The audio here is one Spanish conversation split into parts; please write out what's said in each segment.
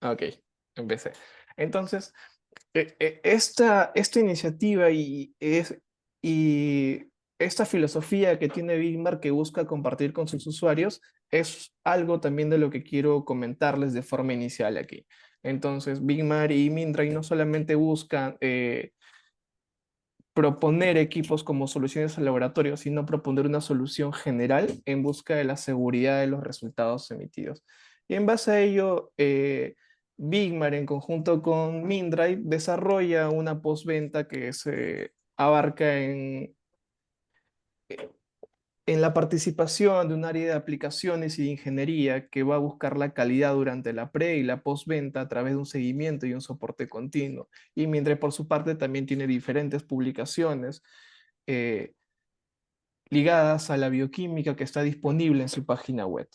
Ok, empecé. Entonces, esta iniciativa y esta filosofía que tiene Bigmar que busca compartir con sus usuarios es algo también de lo que quiero comentarles de forma inicial aquí. Entonces, Bigmar y Mindray no solamente buscan proponer equipos como soluciones al laboratorio, sino proponer una solución general en busca de la seguridad de los resultados emitidos. Y en base a ello, Bigmar en conjunto con Mindrive desarrolla una postventa que se abarca en la participación de un área de aplicaciones y de ingeniería que va a buscar la calidad durante la pre y la postventa a través de un seguimiento y un soporte continuo. Y mientras por su parte también tiene diferentes publicaciones eh, ligadas a la bioquímica que está disponible en su página web.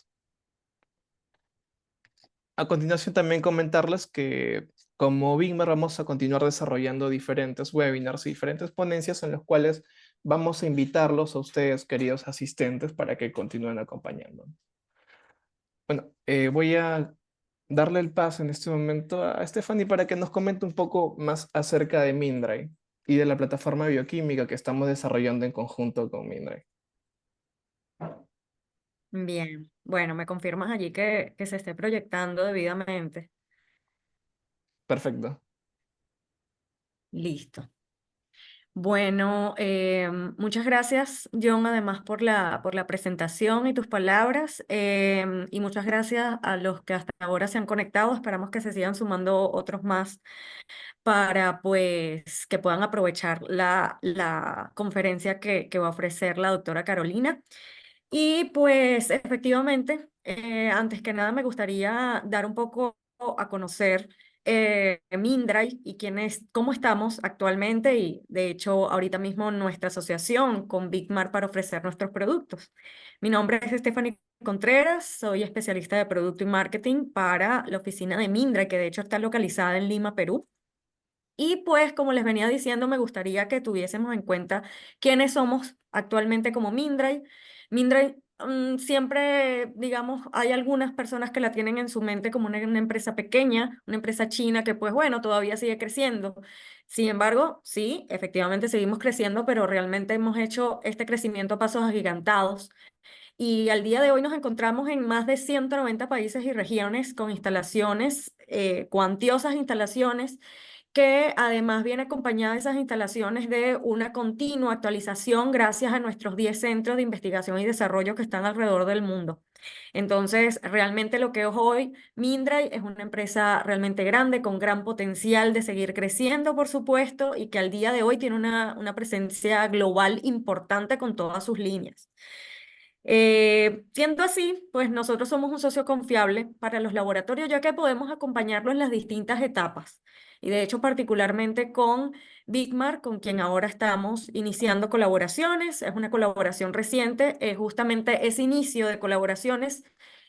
A continuación también comentarles que como Bigmer vamos a continuar desarrollando diferentes webinars y diferentes ponencias en los cuales vamos a invitarlos a ustedes, queridos asistentes, para que continúen acompañándonos. Bueno, voy a darle el paso en este momento a Stephanie para que nos comente un poco más acerca de Mindray y de la plataforma bioquímica que estamos desarrollando en conjunto con Mindray. Bien, bueno, me confirmas allí que se esté proyectando debidamente. Perfecto. Listo. Bueno, muchas gracias, John, además por la presentación y tus palabras. Y muchas gracias a los que hasta ahora se han conectado. Esperamos que se sigan sumando otros más para pues que puedan aprovechar la conferencia que va a ofrecer la doctora Carolina. Y pues efectivamente, antes que nada me gustaría dar un poco a conocer Mindray y cómo estamos actualmente y de hecho ahorita mismo nuestra asociación con Bigmar para ofrecer nuestros productos. Mi nombre es Stephanie Contreras, soy especialista de producto y marketing para la oficina de Mindray, que de hecho está localizada en Lima, Perú. Y pues, como les venía diciendo, me gustaría que tuviésemos en cuenta quiénes somos actualmente como Mindray. Mindray, siempre, digamos, hay algunas personas que la tienen en su mente como una empresa pequeña, una empresa china que, pues bueno, todavía sigue creciendo. Sin embargo, sí, efectivamente seguimos creciendo, pero realmente hemos hecho este crecimiento a pasos agigantados. Y al día de hoy nos encontramos en más de 190 países y regiones con instalaciones, cuantiosas instalaciones que además viene acompañada de esas instalaciones de una continua actualización gracias a nuestros 10 centros de investigación y desarrollo que están alrededor del mundo. Entonces, realmente lo que es hoy Mindray es una empresa realmente grande, con gran potencial de seguir creciendo, por supuesto, y que al día de hoy tiene una presencia global importante con todas sus líneas. Siendo así, pues nosotros somos un socio confiable para los laboratorios, ya que podemos acompañarlos en las distintas etapas. Y de hecho, particularmente con Bigmar, con quien ahora estamos iniciando colaboraciones, es una colaboración reciente, justamente ese inicio de colaboraciones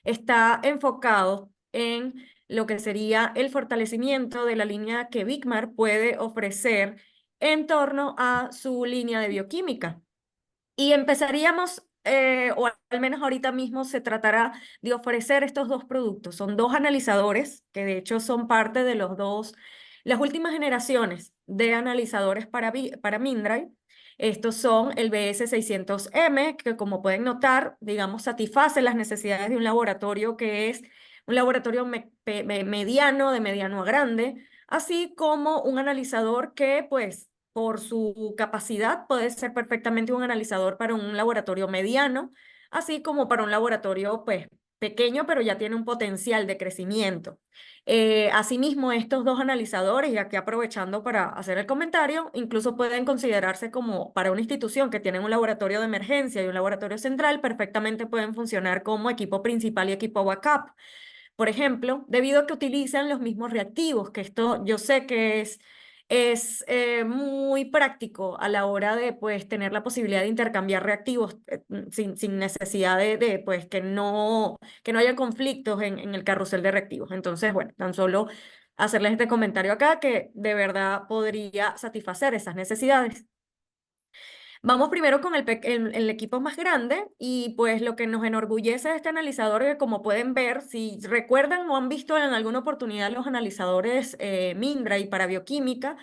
está enfocado en lo que sería el fortalecimiento de la línea que Bigmar puede ofrecer en torno a su línea de bioquímica. Y empezaríamos, o al menos ahorita mismo se tratará de ofrecer estos dos productos. Son dos analizadores que de hecho son parte de las últimas generaciones de analizadores para Mindray. Estos son el BS600M, que como pueden notar, digamos, satisface las necesidades de un laboratorio que es un laboratorio mediano, de mediano a grande, así como un analizador que, pues, por su capacidad, puede ser perfectamente un analizador para un laboratorio mediano, así como para un laboratorio, pues, pequeño, pero ya tiene un potencial de crecimiento. Asimismo, estos dos analizadores, y aquí aprovechando para hacer el comentario, incluso pueden considerarse como para una institución que tiene un laboratorio de emergencia y un laboratorio central, perfectamente pueden funcionar como equipo principal y equipo backup. Por ejemplo, debido a que utilizan los mismos reactivos, que esto yo sé que es muy práctico a la hora de pues, tener la posibilidad de intercambiar reactivos sin necesidad de pues, que no haya conflictos en el carrusel de reactivos. Entonces, bueno, tan solo hacerles este comentario acá que de verdad podría satisfacer esas necesidades. Vamos primero con el equipo más grande y pues lo que nos enorgullece de este analizador es que como pueden ver, si recuerdan o han visto en alguna oportunidad los analizadores Mindra y para bioquímica,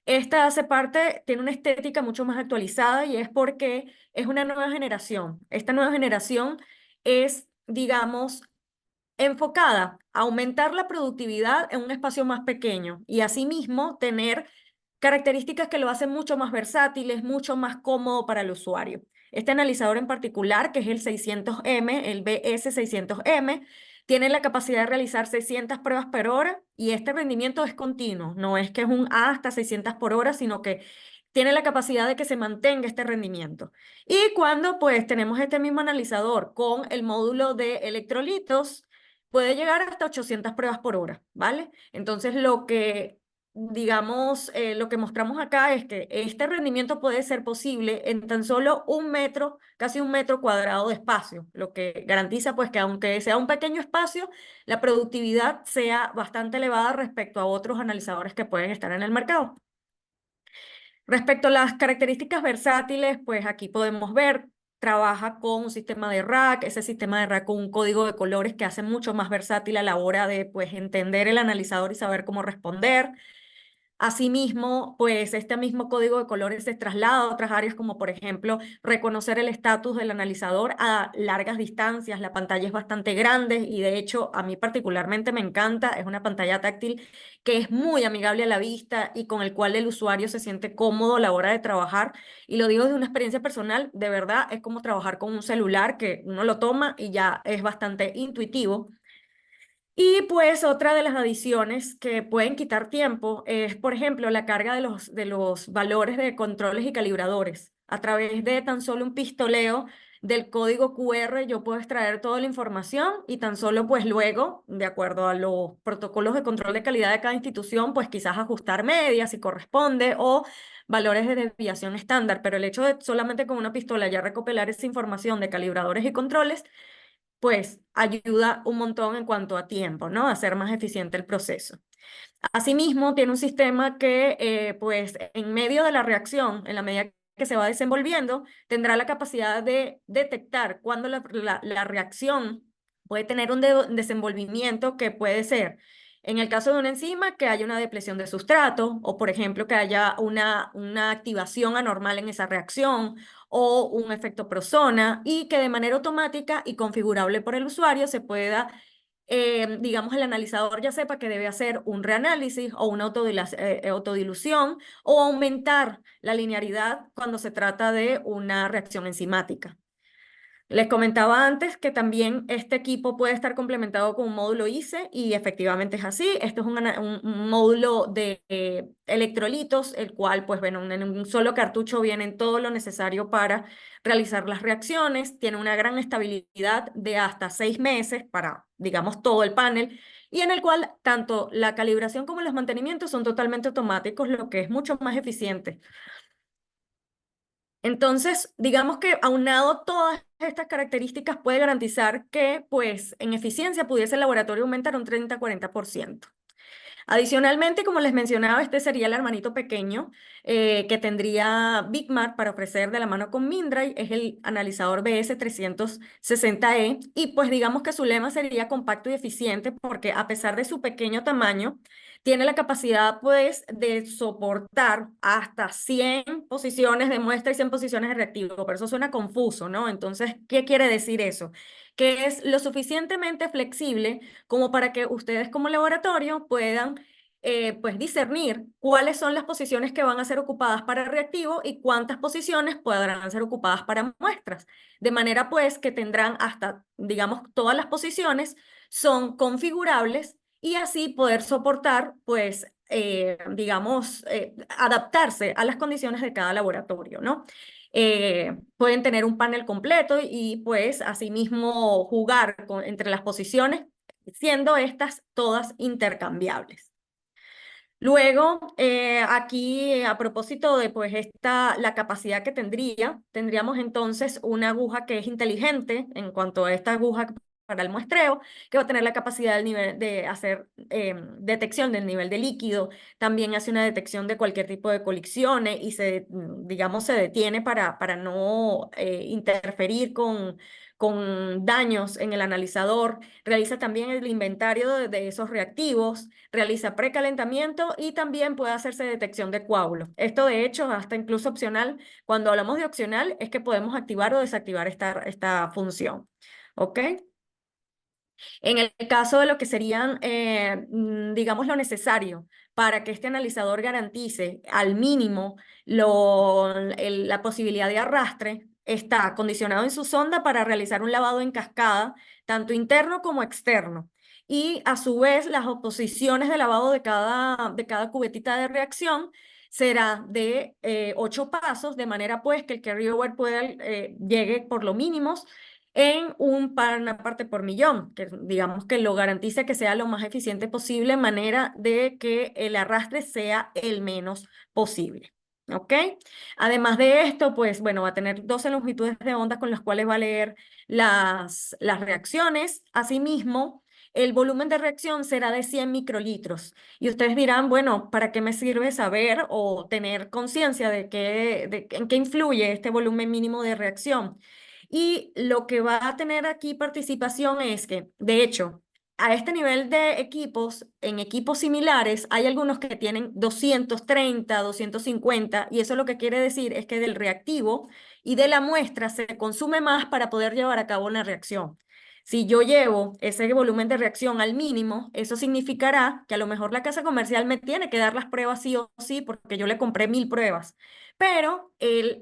esta hace parte, tiene una estética mucho más actualizada y es porque es una nueva generación. Esta nueva generación es, digamos, enfocada a aumentar la productividad en un espacio más pequeño y asimismo tener características que lo hacen mucho más versátiles, mucho más cómodo para el usuario. Este analizador en particular, que es el 600M, el BS600M, tiene la capacidad de realizar 600 pruebas por hora y este rendimiento es continuo, no es que es un A hasta 600 por hora, sino que tiene la capacidad de que se mantenga este rendimiento. Y cuando pues tenemos este mismo analizador con el módulo de electrolitos, puede llegar hasta 800 pruebas por hora, ¿vale? Entonces lo que digamos, lo que mostramos acá es que este rendimiento puede ser posible en tan solo 1 metro, casi 1 metro cuadrado de espacio, lo que garantiza pues que aunque sea un pequeño espacio, la productividad sea bastante elevada respecto a otros analizadores que pueden estar en el mercado. Respecto a las características versátiles, pues aquí podemos ver, trabaja con un sistema de rack, ese sistema de rack con un código de colores que hace mucho más versátil a la hora de pues entender el analizador y saber cómo responder. Asimismo, pues este mismo código de colores se traslada a otras áreas como por ejemplo reconocer el estatus del analizador a largas distancias. La pantalla es bastante grande y de hecho a mí particularmente me encanta. Es una pantalla táctil que es muy amigable a la vista y con el cual el usuario se siente cómodo a la hora de trabajar. Y lo digo de una experiencia personal, de verdad es como trabajar con un celular que uno lo toma y ya es bastante intuitivo. Y pues otra de las adiciones que pueden quitar tiempo es, por ejemplo, la carga de los valores de controles y calibradores. A través de tan solo un pistoleo del código QR yo puedo extraer toda la información y tan solo pues luego, de acuerdo a los protocolos de control de calidad de cada institución, pues quizás ajustar medias si corresponde o valores de desviación estándar. Pero el hecho de solamente con una pistola ya recopilar esa información de calibradores y controles pues ayuda un montón en cuanto a tiempo, ¿no? A hacer más eficiente el proceso. Asimismo, tiene un sistema que, pues, en medio de la reacción, en la medida que se va desenvolviendo, tendrá la capacidad de detectar cuando la reacción puede tener un desenvolvimiento que puede ser, en el caso de una enzima, que haya una depresión de sustrato, o por ejemplo, que haya una activación anormal en esa reacción, o un efecto prosona, y que de manera automática y configurable por el usuario se pueda digamos, el analizador ya sepa que debe hacer un reanálisis o una autodilución o aumentar la linearidad cuando se trata de una reacción enzimática. Les comentaba antes que también este equipo puede estar complementado con un módulo ICE y efectivamente es así. Esto es un módulo de electrolitos, el cual, pues bueno, en un solo cartucho viene todo lo necesario para realizar las reacciones. Tiene una gran estabilidad de hasta 6 meses para, digamos, todo el panel y en el cual tanto la calibración como los mantenimientos son totalmente automáticos, lo que es mucho más eficiente. Entonces, digamos que aunado todas estas características puede garantizar que, pues, en eficiencia pudiese el laboratorio aumentar un 30-40%. Adicionalmente, como les mencionaba, este sería el hermanito pequeño que tendría Bigmar para ofrecer de la mano con Mindray, es el analizador BS360E y pues digamos que su lema sería compacto y eficiente porque a pesar de su pequeño tamaño, tiene la capacidad pues de soportar hasta 100 posiciones de muestra y 100 posiciones de reactivo, pero eso suena confuso, ¿no? Entonces, ¿qué quiere decir eso? Que es lo suficientemente flexible como para que ustedes como laboratorio puedan pues discernir cuáles son las posiciones que van a ser ocupadas para reactivo y cuántas posiciones podrán ser ocupadas para muestras. De manera pues que tendrán hasta, digamos, todas las posiciones son configurables y así poder soportar pues digamos, adaptarse a las condiciones de cada laboratorio, ¿no? Pueden tener un panel completo y pues asimismo jugar entre las posiciones, siendo estas todas intercambiables. Luego, aquí a propósito de pues la capacidad que tendríamos entonces una aguja que es inteligente en cuanto a esta aguja para el muestreo, que va a tener la capacidad de hacer detección del nivel de líquido, también hace una detección de cualquier tipo de colisiones y digamos, se detiene para no interferir con daños en el analizador, realiza también el inventario de esos reactivos, realiza precalentamiento y también puede hacerse detección de coágulos. Esto de hecho hasta incluso opcional, cuando hablamos de opcional es que podemos activar o desactivar esta función. ¿Ok? En el caso de lo que serían, digamos, lo necesario para que este analizador garantice al mínimo la posibilidad de arrastre, está acondicionado en su sonda para realizar un lavado en cascada, tanto interno como externo. Y a su vez, las oposiciones de lavado de cada cubetita de reacción será de 8 pasos, de manera pues que el carryover llegue por lo mínimos en una parte por millón, que digamos que lo garantice que sea lo más eficiente posible, de manera de que el arrastre sea el menos posible. ¿Ok? Además de esto, pues bueno, va a tener 12 longitudes de onda con las cuales va a leer las reacciones. Asimismo, el volumen de reacción será de 100 microlitros. Y ustedes dirán, bueno, ¿para qué me sirve saber o tener conciencia en qué influye este volumen mínimo de reacción? Y lo que va a tener aquí participación es que, de hecho, a este nivel de equipos, en equipos similares, hay algunos que tienen 230, 250, y eso lo que quiere decir es que del reactivo y de la muestra se consume más para poder llevar a cabo una reacción. Si yo llevo ese volumen de reacción al mínimo, eso significará que a lo mejor la casa comercial me tiene que dar las pruebas sí o sí porque yo le compré 1000 pruebas. Pero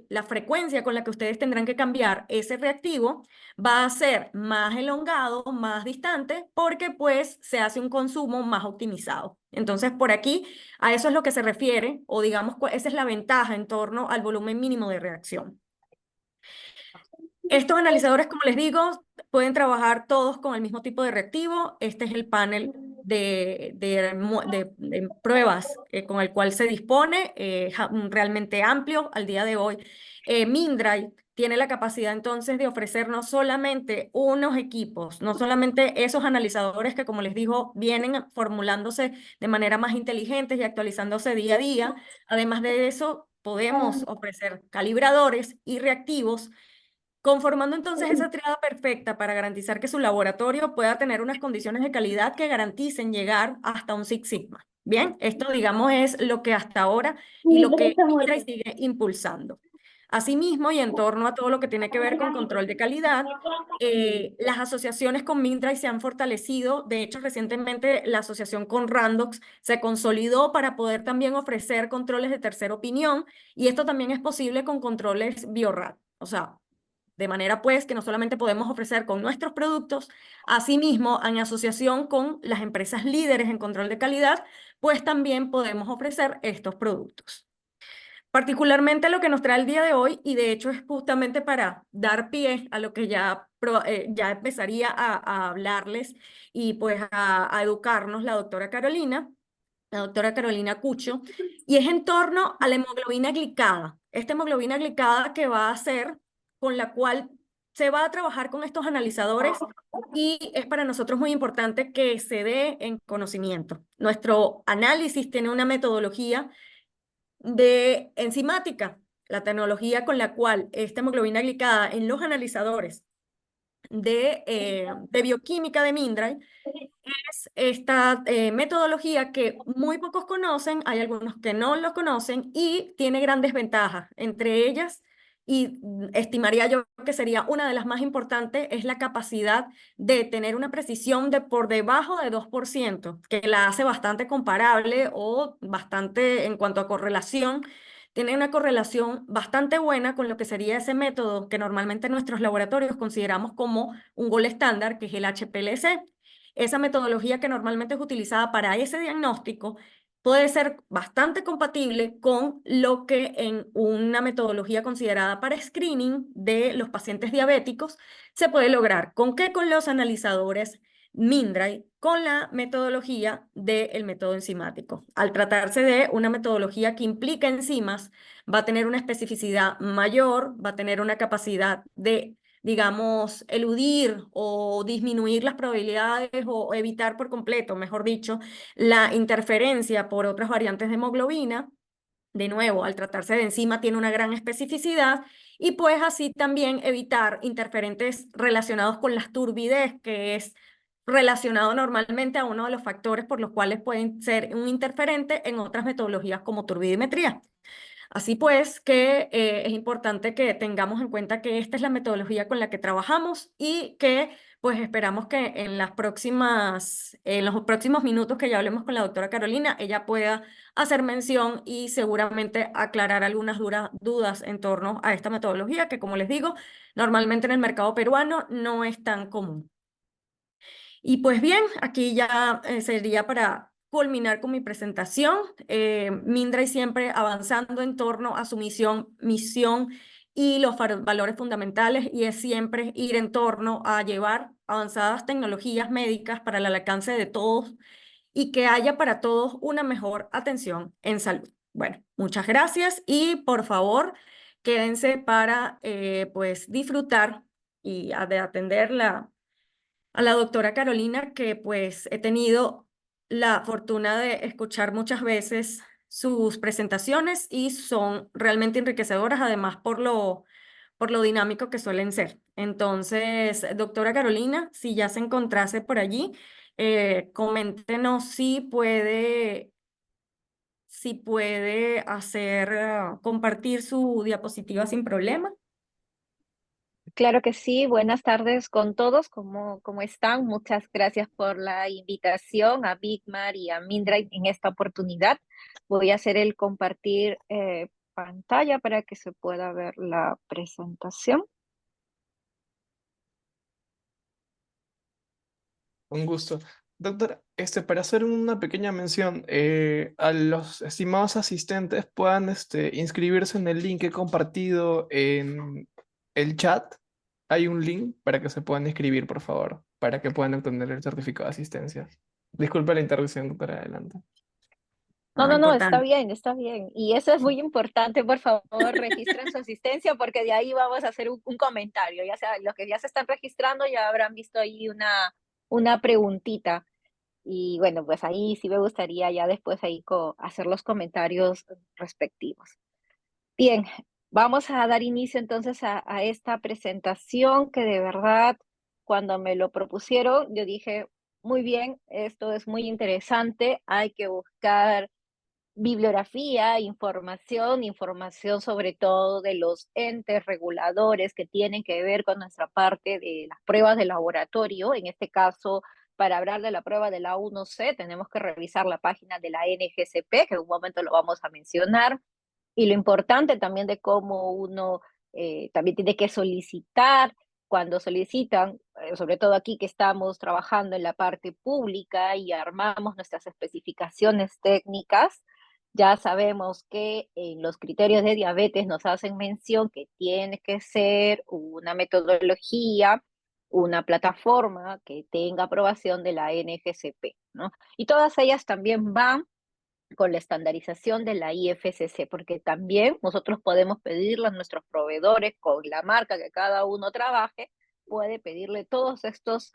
la frecuencia con la que ustedes tendrán que cambiar ese reactivo va a ser más elongado, más distante, porque pues se hace un consumo más optimizado. Entonces, por aquí, a eso es lo que se refiere, o digamos, esa es la ventaja en torno al volumen mínimo de reacción. Estos analizadores, como les digo, pueden trabajar todos con el mismo tipo de reactivo. Este es el panel de pruebas con el cual se dispone, realmente amplio al día de hoy. Mindray tiene la capacidad entonces de ofrecer no solamente unos equipos, no solamente esos analizadores que, como les digo, vienen formulándose de manera más inteligente y actualizándose día a día. Además de eso, podemos ofrecer calibradores y reactivos, conformando entonces esa triada perfecta para garantizar que su laboratorio pueda tener unas condiciones de calidad que garanticen llegar hasta un Six Sigma. Bien, esto digamos es lo que hasta ahora y lo que Mindray sigue impulsando. Asimismo, y en torno a todo lo que tiene que ver con control de calidad, las asociaciones con Mindray se han fortalecido. De hecho, recientemente la asociación con Randox se consolidó para poder también ofrecer controles de tercera opinión, y esto también es posible con controles Biorad. O sea, de manera pues que no solamente podemos ofrecer con nuestros productos, asimismo en asociación con las empresas líderes en control de calidad, pues también podemos ofrecer estos productos. Particularmente lo que nos trae el día de hoy, y de hecho es justamente para dar pie a lo que ya empezaría a hablarles y pues a educarnos la doctora Carolina Cucho, y es en torno a la hemoglobina glicada. Esta hemoglobina glicada que va a ser con la cual se va a trabajar con estos analizadores, y es para nosotros muy importante que se dé en conocimiento. Nuestro análisis tiene una metodología de enzimática, la tecnología con la cual esta hemoglobina glicada en los analizadores de bioquímica de Mindray es esta metodología que muy pocos conocen, hay algunos que no lo conocen y tiene grandes ventajas. Entre ellas, y estimaría yo que sería una de las más importantes, es la capacidad de tener una precisión de por debajo de 2%, que la hace bastante comparable o bastante en cuanto a correlación. Tiene una correlación bastante buena con lo que sería ese método que normalmente en nuestros laboratorios consideramos como un gol estándar, que es el HPLC. Esa metodología que normalmente es utilizada para ese diagnóstico puede ser bastante compatible con lo que en una metodología considerada para screening de los pacientes diabéticos se puede lograr. ¿Con qué? Con los analizadores Mindray, con la metodología del método enzimático. Al tratarse de una metodología que implica enzimas, va a tener una especificidad mayor, va a tener una capacidad de digamos, eludir o disminuir las probabilidades o evitar por completo, mejor dicho, la interferencia por otras variantes de hemoglobina. De nuevo, al tratarse de enzima, tiene una gran especificidad y pues así también evitar interferentes relacionados con las turbidez, que es relacionado normalmente a uno de los factores por los cuales pueden ser un interferente en otras metodologías como turbidimetría. Así pues, que es importante que tengamos en cuenta que esta es la metodología con la que trabajamos y que pues esperamos que en los próximos minutos que ya hablemos con la doctora Carolina, ella pueda hacer mención y seguramente aclarar algunas dudas en torno a esta metodología que, como les digo, normalmente en el mercado peruano no es tan común. Y pues bien, aquí ya sería para culminar con mi presentación. Mindray siempre avanzando en torno a su misión y los valores fundamentales, y es siempre ir en torno a llevar avanzadas tecnologías médicas para el alcance de todos y que haya para todos una mejor atención en salud. Bueno, muchas gracias y por favor quédense para pues disfrutar y de atender a la doctora Carolina, que pues he tenido la fortuna de escuchar muchas veces sus presentaciones y son realmente enriquecedoras, además por lo dinámico que suelen ser. Entonces, doctora Carolina, si ya se encontrase por allí, coméntenos si puede hacer, compartir su diapositiva sin problema. Claro que sí, buenas tardes con todos, ¿cómo están? Muchas gracias por la invitación a Bigmar y a Mindray en esta oportunidad. Voy a hacer el compartir pantalla para que se pueda ver la presentación. Un gusto. Doctor, para hacer una pequeña mención, a los estimados asistentes puedan inscribirse en el link que he compartido en el chat. Hay un link para que se puedan inscribir, por favor, para que puedan obtener el certificado de asistencia. Disculpe la interrupción, doctora, adelante. No, Ah, no, no, está importante. bien, está bien. Y eso es muy importante, por favor, registren su asistencia porque de ahí vamos a hacer un comentario. Ya sea, los que ya se están registrando ya habrán visto ahí una preguntita. Y bueno, pues ahí sí me gustaría ya después ahí hacer los comentarios respectivos. Bien, vamos a dar inicio entonces a esta presentación que de verdad cuando me lo propusieron yo dije, muy bien, esto es muy interesante, hay que buscar bibliografía, información sobre todo de los entes reguladores que tienen que ver con nuestra parte de las pruebas de laboratorio. En este caso, para hablar de la prueba de la 1C, tenemos que revisar la página de la NGCP, que en un momento lo vamos a mencionar, y lo importante también de cómo uno también tiene que solicitar, cuando solicitan, sobre todo aquí que estamos trabajando en la parte pública y armamos nuestras especificaciones técnicas, ya sabemos que en los criterios de diabetes nos hacen mención que tiene que ser una metodología, una plataforma que tenga aprobación de la NGCP, ¿no? Y todas ellas también van con la estandarización de la IFSC, porque también nosotros podemos pedirle a nuestros proveedores, con la marca que cada uno trabaje, puede pedirle todos estos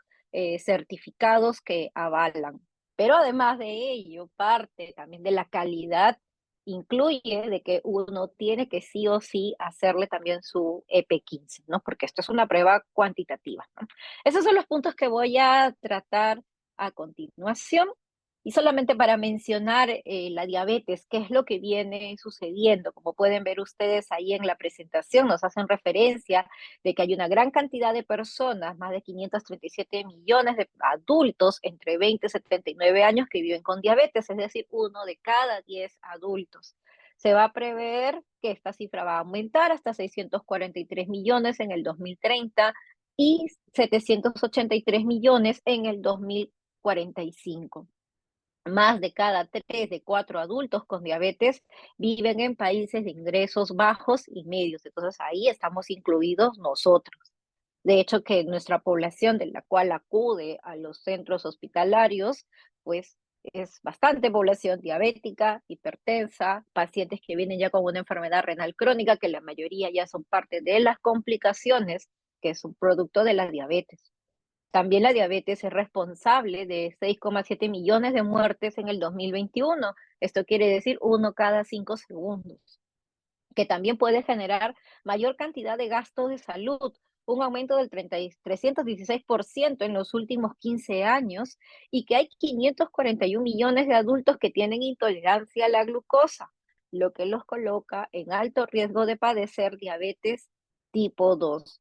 certificados que avalan. Pero además de ello, parte también de la calidad incluye de que uno tiene que sí o sí hacerle también su EP15, ¿no? Porque esto es una prueba cuantitativa, ¿no? Esos son los puntos que voy a tratar a continuación. Y solamente para mencionar la diabetes, qué es lo que viene sucediendo. Como pueden ver ustedes ahí en la presentación, nos hacen referencia de que hay una gran cantidad de personas, más de 537 millones de adultos entre 20 y 79 años que viven con diabetes, es decir, 1 de cada 10 adultos. Se va a prever que esta cifra va a aumentar hasta 643 millones en el 2030 y 783 millones en el 2045. Más de cada 3 de 4 adultos con diabetes viven en países de ingresos bajos y medios. Entonces ahí estamos incluidos nosotros. De hecho, que nuestra población de la cual acude a los centros hospitalarios, pues es bastante población diabética, hipertensa, pacientes que vienen ya con una enfermedad renal crónica, que la mayoría ya son parte de las complicaciones que es un producto de la diabetes. También la diabetes es responsable de 6,7 millones de muertes en el 2021. Esto quiere decir 1 cada 5 segundos, que también puede generar mayor cantidad de gastos de salud, un aumento del 316% en los últimos 15 años, y que hay 541 millones de adultos que tienen intolerancia a la glucosa, lo que los coloca en alto riesgo de padecer diabetes tipo 2.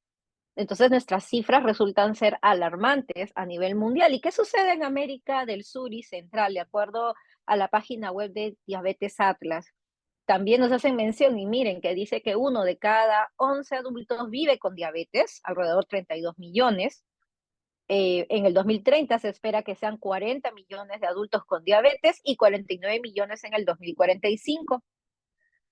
Entonces nuestras cifras resultan ser alarmantes a nivel mundial. ¿Y qué sucede en América del Sur y Central? De acuerdo a la página web de Diabetes Atlas, también nos hacen mención, y miren, que dice que 1 de cada 11 adultos vive con diabetes, alrededor 32 millones. En el 2030 se espera que sean 40 millones de adultos con diabetes y 49 millones en el 2045.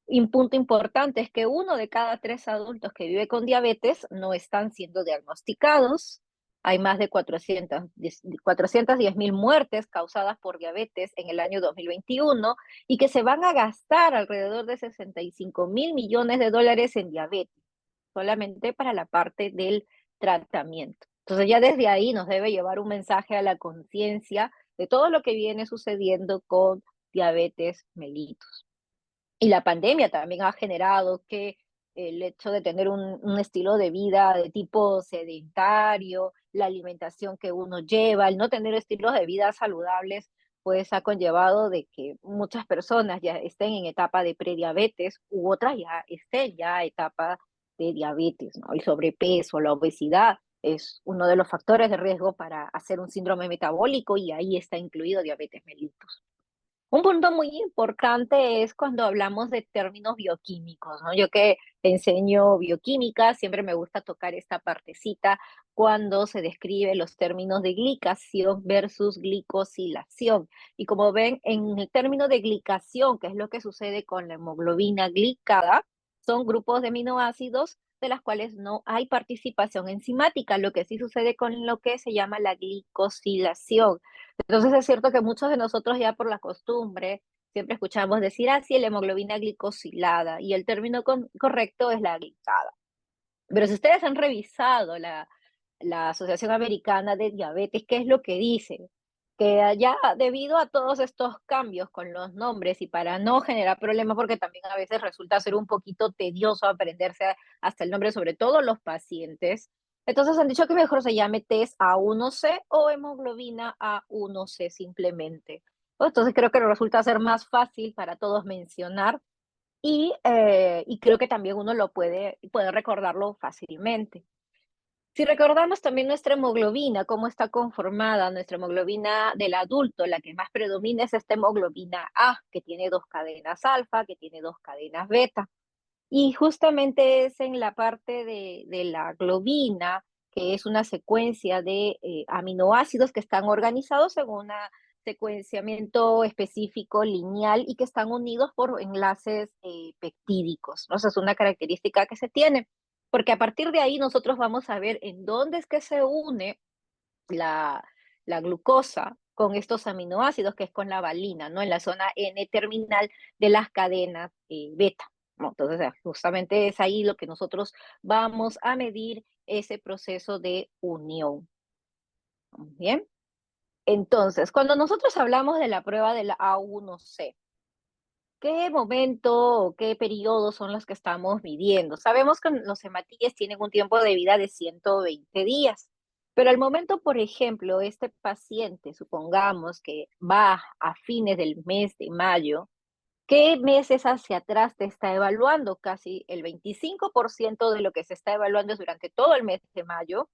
Un punto importante es que 1 de cada 3 adultos que vive con diabetes no están siendo diagnosticados. Hay más de 410.000 muertes causadas por diabetes en el año 2021, y que se van a gastar alrededor de 65.000 millones de dólares en diabetes, solamente para la parte del tratamiento. Entonces ya desde ahí nos debe llevar un mensaje a la conciencia de todo lo que viene sucediendo con diabetes mellitus. Y la pandemia también ha generado que el hecho de tener un estilo de vida de tipo sedentario, la alimentación que uno lleva, el no tener estilos de vida saludables, pues ha conllevado de que muchas personas ya estén en etapa de prediabetes, u otras ya estén ya en etapa de diabetes, ¿no? El sobrepeso, la obesidad es uno de los factores de riesgo para hacer un síndrome metabólico, y ahí está incluido diabetes mellitus. Un punto muy importante es cuando hablamos de términos bioquímicos, ¿no? Yo que enseño bioquímica, siempre me gusta tocar esta partecita cuando se describe los términos de glicación versus glicosilación. Y como ven, en el término de glicación, que es lo que sucede con la hemoglobina glicada, son grupos de aminoácidos de las cuales no hay participación enzimática, lo que sí sucede con lo que se llama la glicosilación. Entonces es cierto que muchos de nosotros ya por la costumbre siempre escuchamos decir, ah, sí, la hemoglobina glicosilada, y el término correcto es la glicada. Pero si ustedes han revisado la Asociación Americana de Diabetes, ¿qué es lo que dice? Que ya debido a todos estos cambios con los nombres, y para no generar problemas, porque también a veces resulta ser un poquito tedioso aprenderse hasta el nombre, sobre todo los pacientes, entonces han dicho que mejor se llame test A1C o hemoglobina A1C simplemente. Entonces creo que resulta ser más fácil para todos mencionar, y creo que también uno puede recordarlo fácilmente. Si recordamos también nuestra hemoglobina, cómo está conformada nuestra hemoglobina del adulto, la que más predomina es esta hemoglobina A, que tiene 2 cadenas alfa, que tiene 2 cadenas beta. Y justamente es en la parte de la globina, que es una secuencia de aminoácidos que están organizados en un secuenciamiento específico lineal, y que están unidos por enlaces peptídicos, ¿no? Esa es una característica que se tiene, porque a partir de ahí nosotros vamos a ver en dónde es que se une la, la glucosa con estos aminoácidos, que es con la valina, ¿no? En la zona N terminal de las cadenas beta, ¿no? Entonces, justamente es ahí lo que nosotros vamos a medir, ese proceso de unión. Bien. Entonces, cuando nosotros hablamos de la prueba de la A1C, ¿qué momento o qué periodo son los que estamos midiendo? Sabemos que los hematíes tienen un tiempo de vida de 120 días, pero al momento, por ejemplo, este paciente, supongamos que va a fines del mes de mayo, ¿qué meses hacia atrás te está evaluando? Casi el 25% de lo que se está evaluando es durante todo el mes de mayo,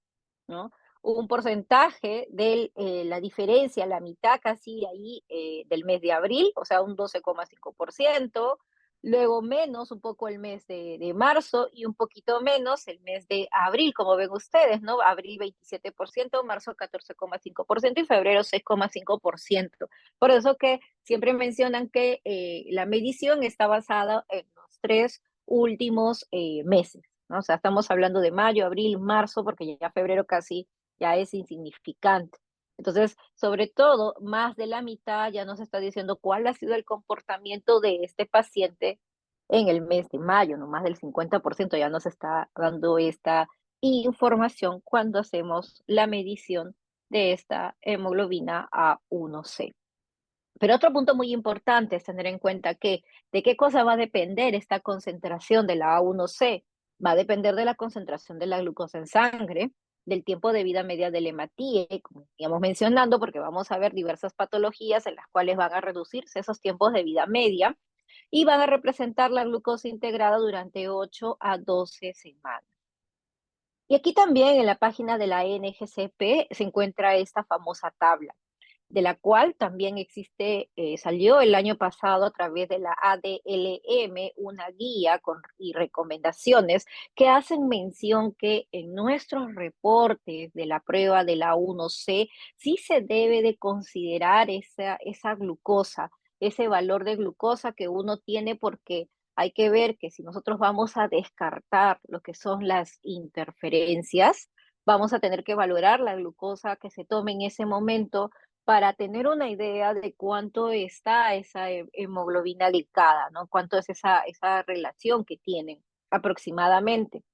¿no? Un porcentaje de la diferencia, la mitad casi ahí del mes de abril, o sea, un 12,5%, luego menos un poco el mes de marzo, y un poquito menos el mes de abril, como ven ustedes, ¿no? Abril 27%, marzo 14,5% y febrero 6,5%. Por eso que siempre mencionan que la medición está basada en los 3 últimos meses, ¿no? O sea, estamos hablando de mayo, abril, marzo, porque ya febrero casi ya es insignificante. Entonces, sobre todo, más de la mitad ya nos está diciendo cuál ha sido el comportamiento de este paciente en el mes de mayo, no más del 50% ya nos está dando esta información cuando hacemos la medición de esta hemoglobina A1C. Pero otro punto muy importante es tener en cuenta que de qué cosa va a depender esta concentración de la A1C. Va a depender de la concentración de la glucosa en sangre, del tiempo de vida media del hematíe, como íbamos mencionando, porque vamos a ver diversas patologías en las cuales van a reducirse esos tiempos de vida media y van a representar la glucosa integrada durante 8 a 12 semanas. Y aquí también en la página de la NGCP se encuentra esta famosa tabla, de la cual también salió el año pasado a través de la ADLM una guía y recomendaciones que hacen mención que en nuestros reportes de la prueba de la 1C sí se debe de considerar esa glucosa, ese valor de glucosa que uno tiene, porque hay que ver que si nosotros vamos a descartar lo que son las interferencias, vamos a tener que valorar la glucosa que se tome en ese momento para tener una idea de cuánto está esa hemoglobina glicada, ¿no? Cuánto es esa relación que tienen aproximadamente.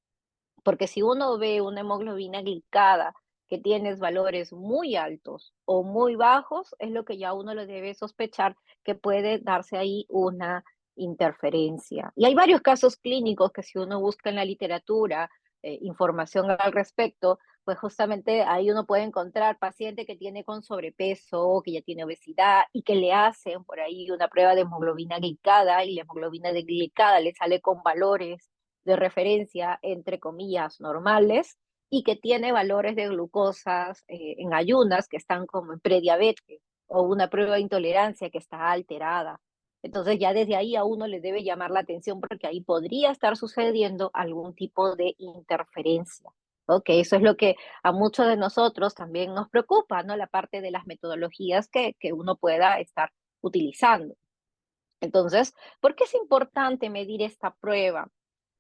Porque si uno ve una hemoglobina glicada que tienes valores muy altos o muy bajos, es lo que ya uno le debe sospechar que puede darse ahí una interferencia. Y hay varios casos clínicos que si uno busca en la literatura información al respecto, pues justamente ahí uno puede encontrar paciente que tiene con sobrepeso, que ya tiene obesidad y que le hacen por ahí una prueba de hemoglobina glicada y la hemoglobina glicada le sale con valores de referencia, entre comillas, normales, y que tiene valores de glucosas en ayunas que están como en prediabetes, o una prueba de intolerancia que está alterada. Entonces ya desde ahí a uno le debe llamar la atención, porque ahí podría estar sucediendo algún tipo de interferencia. ¿No? Que eso es lo que a muchos de nosotros también nos preocupa, ¿no? La parte de las metodologías que uno pueda estar utilizando. Entonces, ¿por qué es importante medir esta prueba?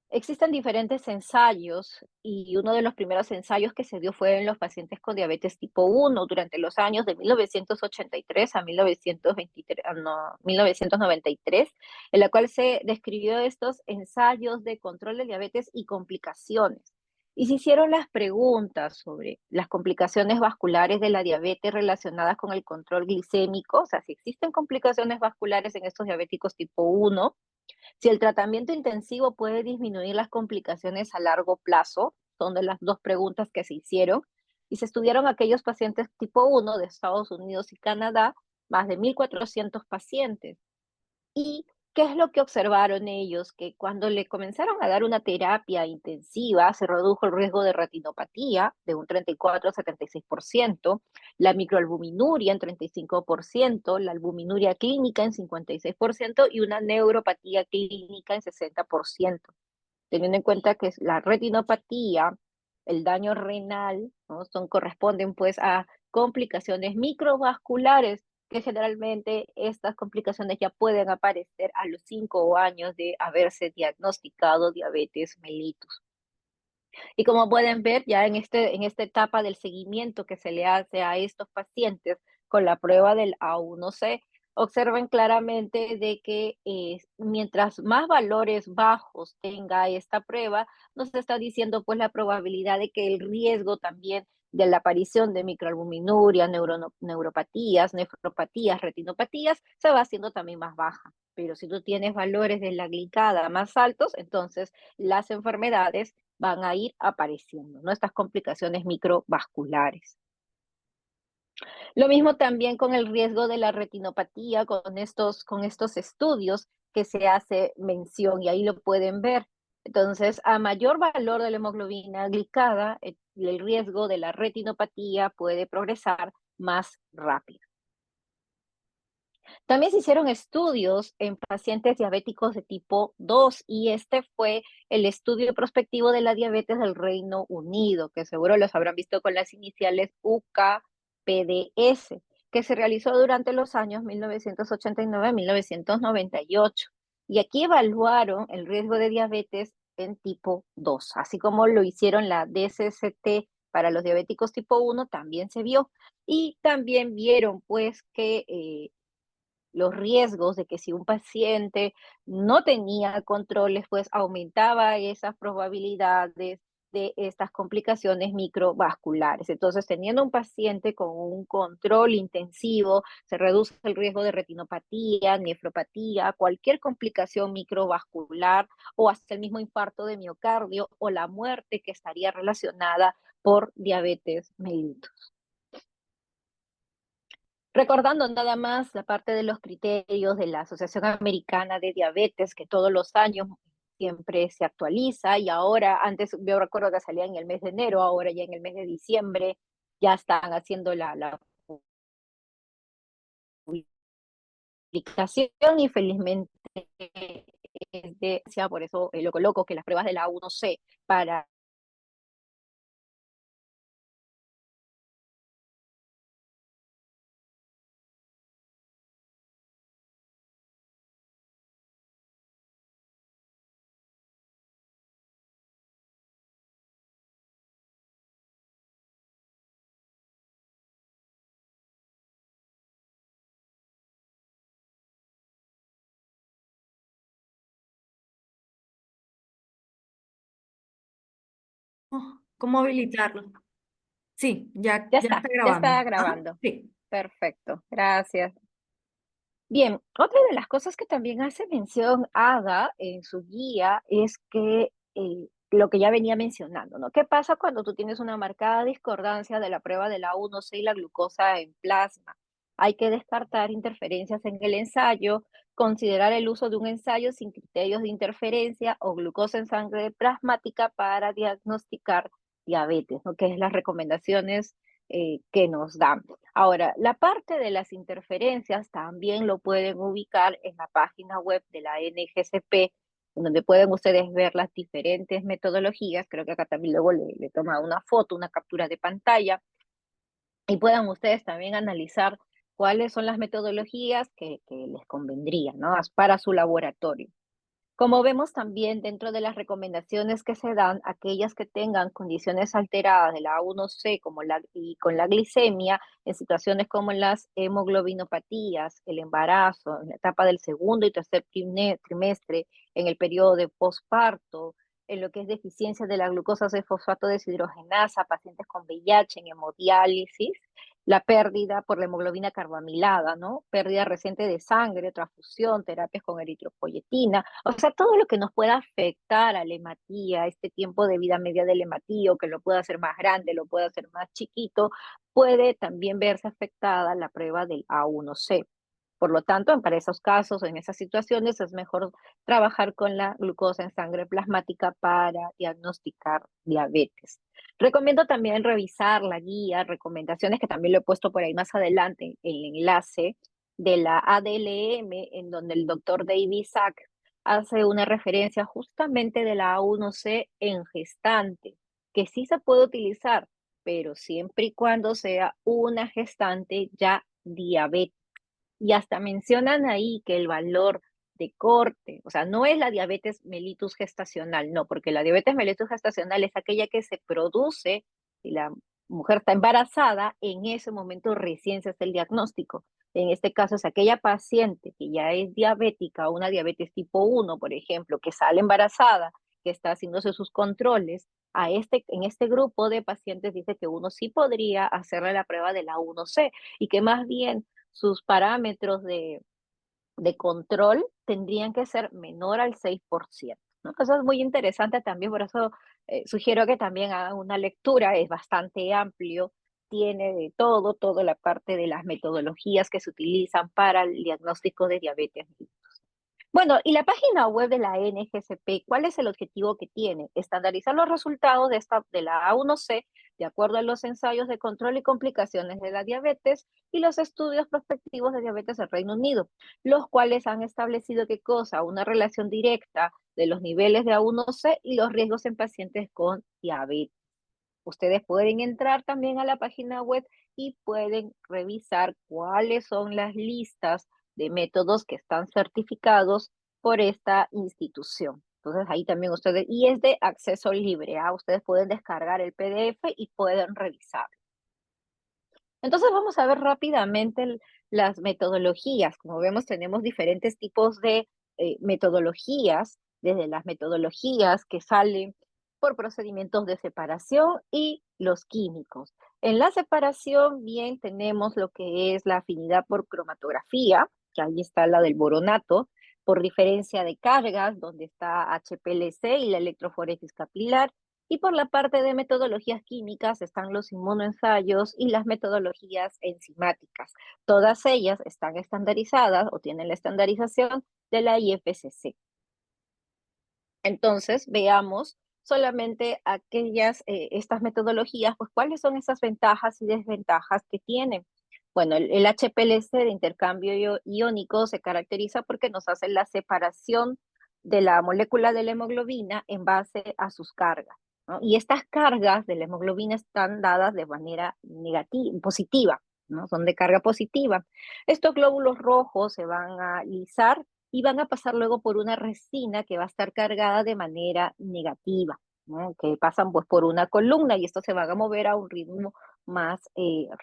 Existen diferentes ensayos y uno de los primeros ensayos que se dio fue en los pacientes con diabetes tipo 1 durante los años de 1983 a 1923, no, 1993, en la cual se describió estos ensayos de control de diabetes y complicaciones. Y se hicieron las preguntas sobre las complicaciones vasculares de la diabetes relacionadas con el control glicémico, o sea, si existen complicaciones vasculares en estos diabéticos tipo 1, si el tratamiento intensivo puede disminuir las complicaciones a largo plazo, son de las dos preguntas que se hicieron, y se estudiaron aquellos pacientes tipo 1 de Estados Unidos y Canadá, más de 1.400 pacientes. ¿Y qué es lo que observaron ellos? Que cuando le comenzaron a dar una terapia intensiva, se redujo el riesgo de retinopatía de un 34 a 76%, la microalbuminuria en 35%, la albuminuria clínica en 56% y una neuropatía clínica en 60%. Teniendo en cuenta que la retinopatía, el daño renal, ¿no? Corresponden pues a complicaciones microvasculares, que generalmente estas complicaciones ya pueden aparecer a los 5 años de haberse diagnosticado diabetes mellitus. Y como pueden ver, ya en esta etapa del seguimiento que se le hace a estos pacientes con la prueba del A1C, observen claramente de que mientras más valores bajos tenga esta prueba, nos está diciendo pues la probabilidad de que el riesgo también de la aparición de microalbuminuria, neuropatías, nefropatías, retinopatías, se va haciendo también más baja. Pero si tú tienes valores de la glicada más altos, entonces las enfermedades van a ir apareciendo, ¿no? Estas complicaciones microvasculares. Lo mismo también con el riesgo de la retinopatía, con estos estudios que se hace mención, y ahí lo pueden ver. Entonces, a mayor valor de la hemoglobina glicada, el riesgo de la retinopatía puede progresar más rápido. También se hicieron estudios en pacientes diabéticos de tipo 2, y este fue el estudio prospectivo de la diabetes del Reino Unido, que seguro los habrán visto con las iniciales UKPDS, que se realizó durante los años 1989 a 1998. Y aquí evaluaron el riesgo de diabetes en tipo 2, así como lo hicieron la DSST para los diabéticos tipo 1, también se vio. Y también vieron pues que los riesgos de que si un paciente no tenía controles, pues aumentaba esas probabilidades de estas complicaciones microvasculares. Entonces, teniendo un paciente con un control intensivo, se reduce el riesgo de retinopatía, nefropatía, cualquier complicación microvascular o hasta el mismo infarto de miocardio o la muerte que estaría relacionada por diabetes mellitus. Recordando nada más la parte de los criterios de la Asociación Americana de Diabetes, que todos los años siempre se actualiza y ahora, antes yo recuerdo que salía en el mes de enero, ahora ya en el mes de diciembre ya están haciendo la publicación y felizmente es de, por eso lo coloco que las pruebas de la A1C para ¿Cómo habilitarlo? Sí, ya está ya grabando. está Ajá, grabando. sí. Perfecto, gracias. Bien, otra de las cosas que también hace mención Ada en su guía es que lo que ya venía mencionando, ¿no? ¿Qué pasa cuando tú tienes una marcada discordancia de la prueba de la A1C y la glucosa en plasma? Hay que descartar interferencias en el ensayo, considerar el uso de un ensayo sin criterios de interferencia o glucosa en sangre plasmática para diagnosticar diabetes, ¿no? Que es las recomendaciones que nos dan. Ahora, la parte de las interferencias también lo pueden ubicar en la página web de la NGCP, en donde pueden ustedes ver las diferentes metodologías. Creo que acá también luego le toma una foto, una captura de pantalla, y puedan ustedes también analizar cuáles son las metodologías que les convendrían, ¿no? Para su laboratorio. Como vemos también dentro de las recomendaciones que se dan, aquellas que tengan condiciones alteradas de la A1C y con la glicemia, en situaciones como las hemoglobinopatías, el embarazo, en la etapa del segundo y tercer trimestre, en el periodo de posparto, en lo que es deficiencia de la glucosa de fosfato deshidrogenasa, pacientes con VIH en hemodiálisis, la pérdida por la hemoglobina carbamilada, ¿no? Pérdida reciente de sangre, transfusión, terapias con eritropoyetina, o sea, todo lo que nos pueda afectar a la hematía, este tiempo de vida media del hematío, que lo pueda hacer más grande, lo pueda hacer más chiquito, puede también verse afectada la prueba del A1C. Por lo tanto, para esos casos, en esas situaciones, es mejor trabajar con la glucosa en sangre plasmática para diagnosticar diabetes. Recomiendo también revisar la guía, recomendaciones que también lo he puesto por ahí más adelante, el enlace de la ADLM, en donde el doctor David Sack hace una referencia justamente de la A1C en gestante, que sí se puede utilizar, pero siempre y cuando sea una gestante ya diabética. Y hasta mencionan ahí que el valor de corte, o sea, no es la diabetes mellitus gestacional, no, porque la diabetes mellitus gestacional es aquella que se produce si la mujer está embarazada, en ese momento recién se hace el diagnóstico. En este caso es aquella paciente que ya es diabética, una diabetes tipo 1, por ejemplo, que sale embarazada, que está haciéndose sus controles, en este grupo de pacientes dice que uno sí podría hacerle la prueba de la 1C y que más bien sus parámetros de control tendrían que ser menor al 6%, ¿no? Eso es muy interesante también, por eso sugiero que también hagan una lectura, es bastante amplio, tiene de todo, toda la parte de las metodologías que se utilizan para el diagnóstico de diabetes. Bueno, y la página web de la NGCP, ¿cuál es el objetivo que tiene? Estandarizar los resultados de la A1C de acuerdo a los ensayos de control y complicaciones de la diabetes y los estudios prospectivos de diabetes del Reino Unido, los cuales han establecido qué cosa, una relación directa de los niveles de A1C y los riesgos en pacientes con diabetes. Ustedes pueden entrar también a la página web y pueden revisar cuáles son las listas de métodos que están certificados por esta institución. Entonces ahí también ustedes, y es de acceso libre, ¿ah? Ustedes pueden descargar el PDF y pueden revisar. Entonces vamos a ver rápidamente las metodologías. Como vemos, tenemos diferentes tipos de metodologías, desde las metodologías que salen por procedimientos de separación y los químicos. En la separación, bien, tenemos lo que es la afinidad por cromatografía, que ahí está la del boronato, por diferencia de cargas, donde está HPLC y la electroforesis capilar, y por la parte de metodologías químicas están los inmunoensayos y las metodologías enzimáticas. Todas ellas están estandarizadas o tienen la estandarización de la IFSC. Entonces, veamos solamente aquellas, estas metodologías, pues cuáles son esas ventajas y desventajas que tienen. Bueno, el HPLC de intercambio iónico se caracteriza porque nos hace la separación de la molécula de la hemoglobina en base a sus cargas, ¿no? Y estas cargas de la hemoglobina están dadas de manera negativa, positiva, ¿no? Son de carga positiva. Estos glóbulos rojos se van a lisar y van a pasar luego por una resina que va a estar cargada de manera negativa, ¿no? Que pasan pues por una columna y esto se va a mover a un ritmo más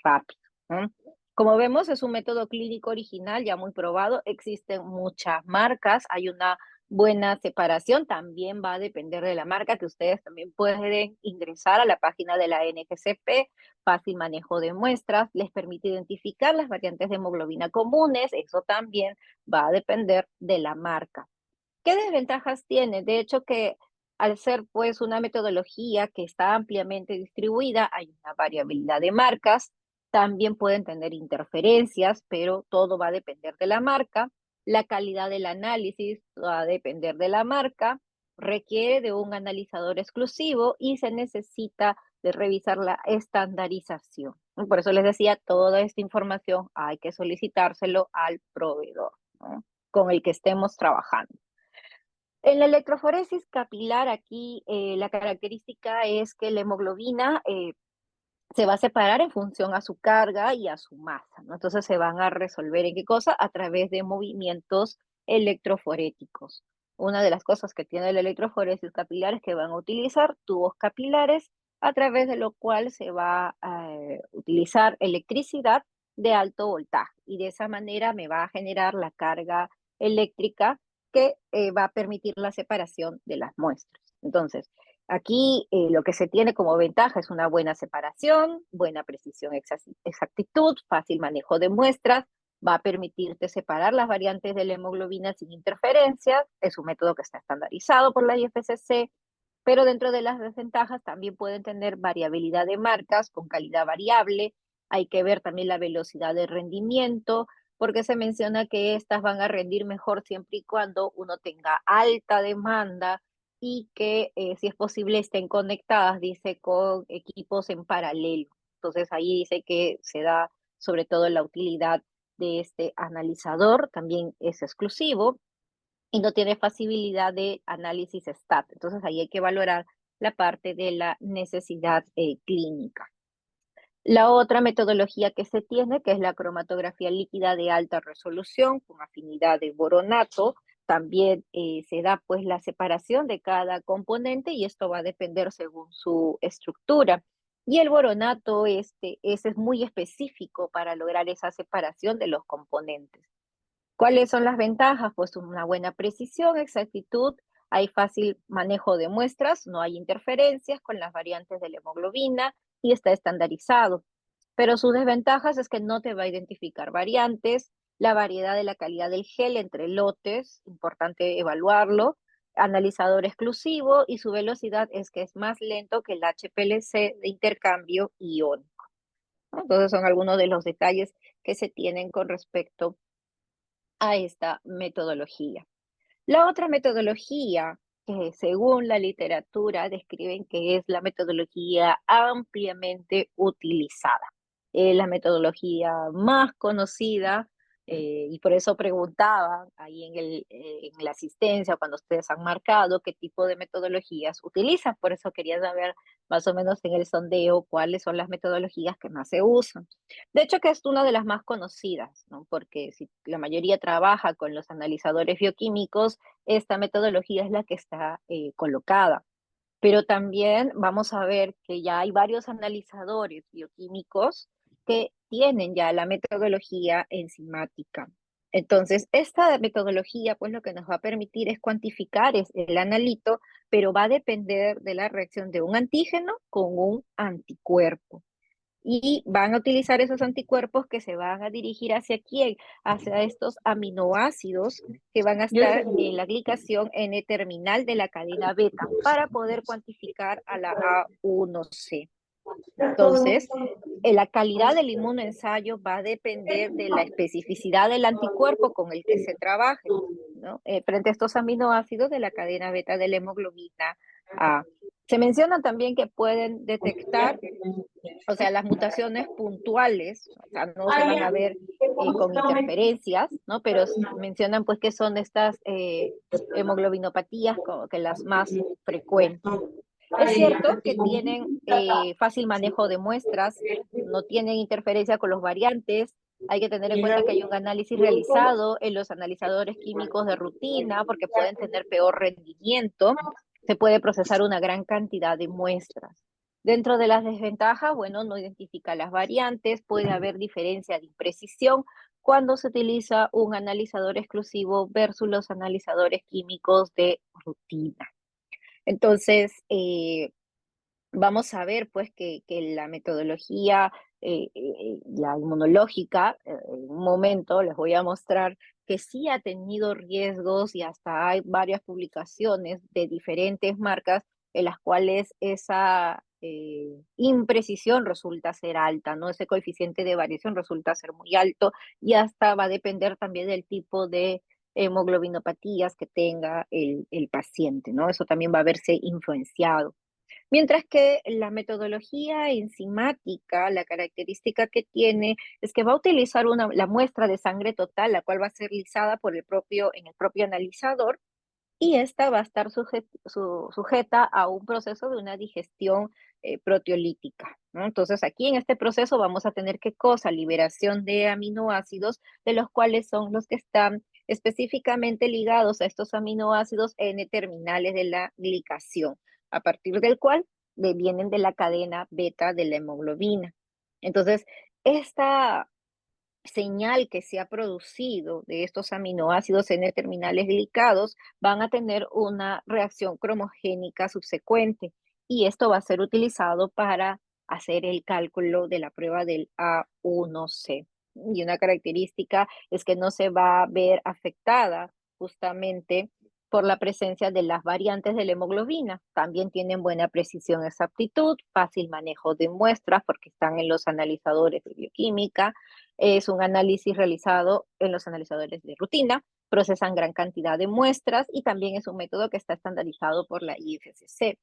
rápido, ¿no? Como vemos, es un método clínico original, ya muy probado. Existen muchas marcas, hay una buena separación, también va a depender de la marca, que ustedes también pueden ingresar a la página de la NGCP, fácil manejo de muestras, les permite identificar las variantes de hemoglobina comunes, eso también va a depender de la marca. ¿Qué desventajas tiene? De hecho, que al ser pues una metodología que está ampliamente distribuida, hay una variabilidad de marcas, también pueden tener interferencias, pero todo va a depender de la marca. La calidad del análisis va a depender de la marca, requiere de un analizador exclusivo y se necesita de revisar la estandarización. Por eso les decía, toda esta información hay que solicitárselo al proveedor, ¿no? Con el que estemos trabajando. En la electroforesis capilar, aquí la característica es que la hemoglobina se va a separar en función a su carga y a su masa, ¿no? Entonces se van a resolver en qué cosa? A través de movimientos electroforéticos. Una de las cosas que tiene la electroforesis capilar es que van a utilizar tubos capilares a través de lo cual se va a utilizar electricidad de alto voltaje y de esa manera me va a generar la carga eléctrica que va a permitir la separación de las muestras. Entonces, aquí lo que se tiene como ventaja es una buena separación, buena precisión, exactitud, fácil manejo de muestras, va a permitirte separar las variantes de la hemoglobina sin interferencias, es un método que está estandarizado por la IFSC, pero dentro de las desventajas también pueden tener variabilidad de marcas con calidad variable, hay que ver también la velocidad de rendimiento, porque se menciona que estas van a rendir mejor siempre y cuando uno tenga alta demanda y que si es posible estén conectadas, dice, con equipos en paralelo. Entonces ahí dice que se da sobre todo la utilidad de este analizador, también es exclusivo y no tiene facilidad de análisis STAT. Entonces ahí hay que valorar la parte de la necesidad clínica. La otra metodología que se tiene, que es la cromatografía líquida de alta resolución con afinidad de boronato, también se da pues la separación de cada componente y esto va a depender según su estructura. Y el boronato ese es muy específico para lograr esa separación de los componentes. ¿Cuáles son las ventajas? Pues una buena precisión, exactitud, hay fácil manejo de muestras, no hay interferencias con las variantes de la hemoglobina y está estandarizado. Pero sus desventajas es que no te va a identificar variantes, la variedad de la calidad del gel entre lotes, importante evaluarlo, analizador exclusivo y su velocidad es que es más lento que el HPLC de intercambio iónico, ¿no? Entonces son algunos de los detalles que se tienen con respecto a esta metodología. La otra metodología que según la literatura describen que es la metodología ampliamente utilizada, la metodología más conocida y por eso preguntaba ahí en la asistencia cuando ustedes han marcado qué tipo de metodologías utilizan, por eso quería saber más o menos en el sondeo cuáles son las metodologías que más se usan. De hecho, que es una de las más conocidas, ¿no? Porque si la mayoría trabaja con los analizadores bioquímicos, esta metodología es la que está colocada. Pero también vamos a ver que ya hay varios analizadores bioquímicos que tienen ya la metodología enzimática. Entonces, esta metodología, pues lo que nos va a permitir es cuantificar el analito, pero va a depender de la reacción de un antígeno con un anticuerpo. Y van a utilizar esos anticuerpos que se van a dirigir hacia quién, hacia estos aminoácidos que van a estar en la glicación N-terminal de la cadena beta para poder cuantificar a la A1C. Entonces, la calidad del inmunoensayo va a depender de la especificidad del anticuerpo con el que se trabaje, ¿no? Frente a estos aminoácidos de la cadena beta de la hemoglobina A. Se menciona también que pueden detectar, o sea, las mutaciones puntuales, o sea, no se van a ver con interferencias, ¿no? Pero mencionan pues que son estas hemoglobinopatías como que las más frecuentes. Es cierto que tienen fácil manejo de muestras, no tienen interferencia con los variantes. Hay que tener en cuenta que hay un análisis realizado en los analizadores químicos de rutina porque pueden tener peor rendimiento. Se puede procesar una gran cantidad de muestras. Dentro de las desventajas, bueno, no identifica las variantes, puede haber diferencia de imprecisión cuando se utiliza un analizador exclusivo versus los analizadores químicos de rutina. Entonces, vamos a ver pues que la metodología, la inmunológica, en un momento les voy a mostrar que sí ha tenido riesgos y hasta hay varias publicaciones de diferentes marcas en las cuales esa imprecisión resulta ser alta, ¿no? Ese coeficiente de variación resulta ser muy alto y hasta va a depender también del tipo de hemoglobinopatías que tenga el paciente, ¿no? Eso también va a verse influenciado. Mientras que la metodología enzimática, la característica que tiene es que va a utilizar la muestra de sangre total, la cual va a ser lisada en el propio analizador, y esta va a estar sujeta a un proceso de una digestión proteolítica, ¿no? Entonces aquí en este proceso vamos a tener ¿qué cosa? Liberación de aminoácidos, de los cuales son los que están específicamente ligados a estos aminoácidos N-terminales de la glicación, a partir del cual vienen de la cadena beta de la hemoglobina. Entonces, esta señal que se ha producido de estos aminoácidos N-terminales glicados van a tener una reacción cromogénica subsecuente y esto va a ser utilizado para hacer el cálculo de la prueba del A1C. Y una característica es que no se va a ver afectada justamente por la presencia de las variantes de la hemoglobina. También tienen buena precisión, exactitud, fácil manejo de muestras porque están en los analizadores de bioquímica. Es un análisis realizado en los analizadores de rutina, procesan gran cantidad de muestras y también es un método que está estandarizado por la IFSC.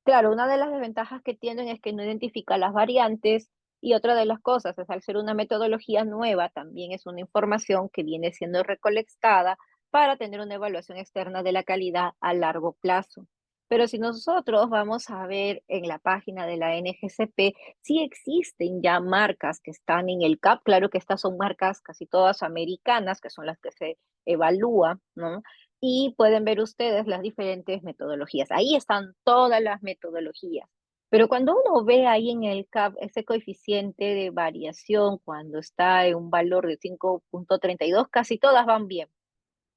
Claro, una de las desventajas que tienen es que no identifica las variantes y otra de las cosas es al ser una metodología nueva, también es una información que viene siendo recolectada para tener una evaluación externa de la calidad a largo plazo. Pero si nosotros vamos a ver en la página de la NGCP, sí existen ya marcas que están en el CAP, claro que estas son marcas casi todas americanas, que son las que se evalúan, ¿no? Y pueden ver ustedes las diferentes metodologías. Ahí están todas las metodologías. Pero cuando uno ve ahí en el CAP ese coeficiente de variación, cuando está en un valor de 5.32, casi todas van bien.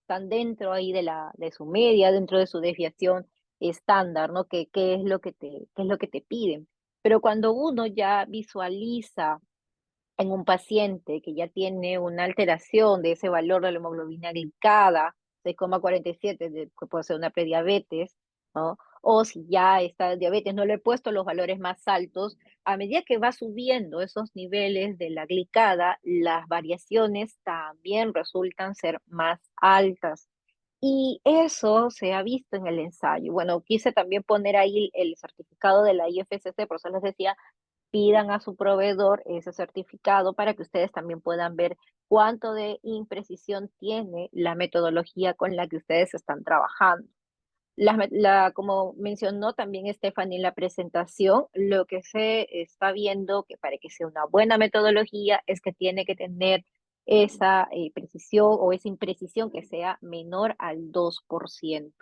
Están dentro ahí de su media, dentro de su desviación estándar, ¿no? ¿Qué es lo que qué es lo que te piden? Pero cuando uno ya visualiza en un paciente que ya tiene una alteración de ese valor de la hemoglobina glicada, 6,47, que puede ser una prediabetes, ¿no? O si ya está diabetes, no le he puesto los valores más altos, a medida que va subiendo esos niveles de la glicada, las variaciones también resultan ser más altas. Y eso se ha visto en el ensayo. Bueno, quise también poner ahí el certificado de la IFSC, por eso les decía, pidan a su proveedor ese certificado para que ustedes también puedan ver cuánto de imprecisión tiene la metodología con la que ustedes están trabajando. Como mencionó también Stephanie en la presentación, lo que se está viendo que para que sea una buena metodología es que tiene que tener esa precisión o esa imprecisión que sea menor al 2%.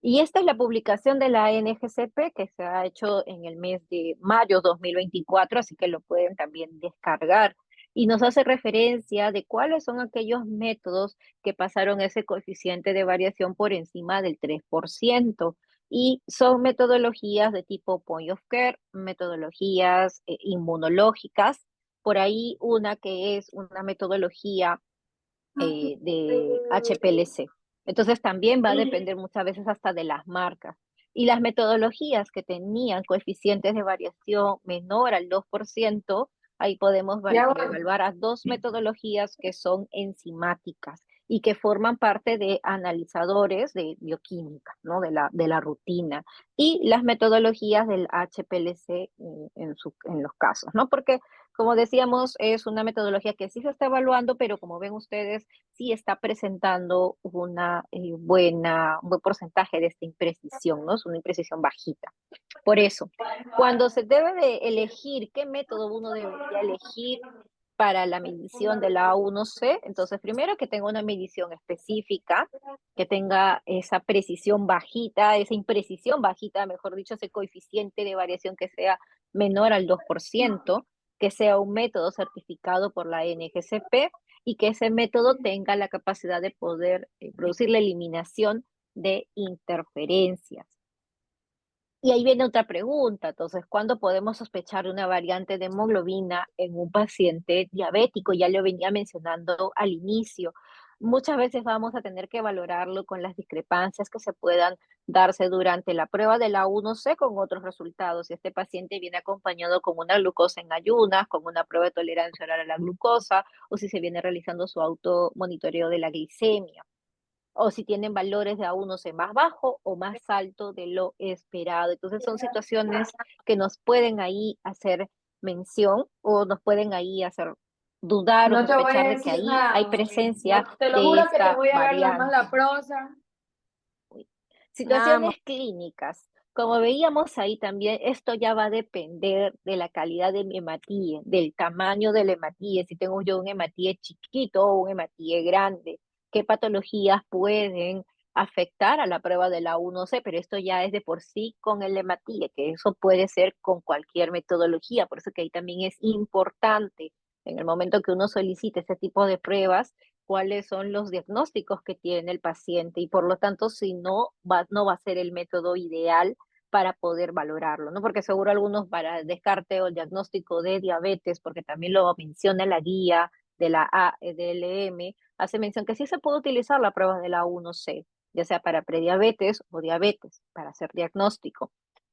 Y esta es la publicación de la NGCP que se ha hecho en el mes de mayo 2024, así que lo pueden también descargar. y nos hace referencia de cuáles son aquellos métodos que pasaron ese coeficiente de variación por encima del 3%. Y son metodologías de tipo point of care, metodologías inmunológicas, por ahí una que es una metodología de HPLC. Entonces también va a depender muchas veces hasta de las marcas. Y las metodologías que tenían coeficientes de variación menor al 2%, ahí podemos evaluar a dos metodologías que son enzimáticas y que forman parte de analizadores de bioquímica, ¿no? De la rutina. Y las metodologías del HPLC en los casos, ¿no? Porque como decíamos, es una metodología que sí se está evaluando, pero como ven ustedes, sí está presentando una un buen porcentaje de esta imprecisión, ¿no? Es una imprecisión bajita. Por eso, cuando se debe de elegir qué método uno debería elegir para la medición de la A1C, entonces primero que tenga una medición específica, que tenga esa precisión bajita, esa imprecisión bajita, mejor dicho, ese coeficiente de variación que sea menor al 2%, que sea un método certificado por la NGCP y que ese método tenga la capacidad de poder producir la eliminación de interferencias. Y ahí viene otra pregunta, entonces, ¿cuándo podemos sospechar una variante de hemoglobina en un paciente diabético? Ya lo venía mencionando al inicio. Muchas veces vamos a tener que valorarlo con las discrepancias que se puedan darse durante la prueba de la A1C con otros resultados. Si este paciente viene acompañado con una glucosa en ayunas, con una prueba de tolerancia oral a la glucosa, o si se viene realizando su automonitoreo de la glicemia, o si tienen valores de A1C más bajo o más alto de lo esperado. Entonces son situaciones que nos pueden ahí hacer mención o nos pueden ahí hacer dudar o No te voy a sospechar de que decir ahí hay nada, mami. presencia Te lo de juro que te esta voy a ver nada más la variante. prosa. Nada más. Situaciones clínicas. Como veíamos ahí también, esto ya va a depender de la calidad de mi hematíe, del tamaño del hematíe, si tengo yo un hematíe chiquito o un hematíe grande, qué patologías pueden afectar a la prueba de la A1C, pero esto ya es de por sí con el hematíe, que eso puede ser con cualquier metodología, por eso que ahí también es importante en el momento que uno solicite ese tipo de pruebas, cuáles son los diagnósticos que tiene el paciente y por lo tanto si no va a ser el método ideal para poder valorarlo, ¿no? Porque seguro algunos para el descarte o el diagnóstico de diabetes, porque también lo menciona la guía de la ADLM, hace mención que sí se puede utilizar la prueba de la A1C, ya sea para prediabetes o diabetes, para hacer diagnóstico,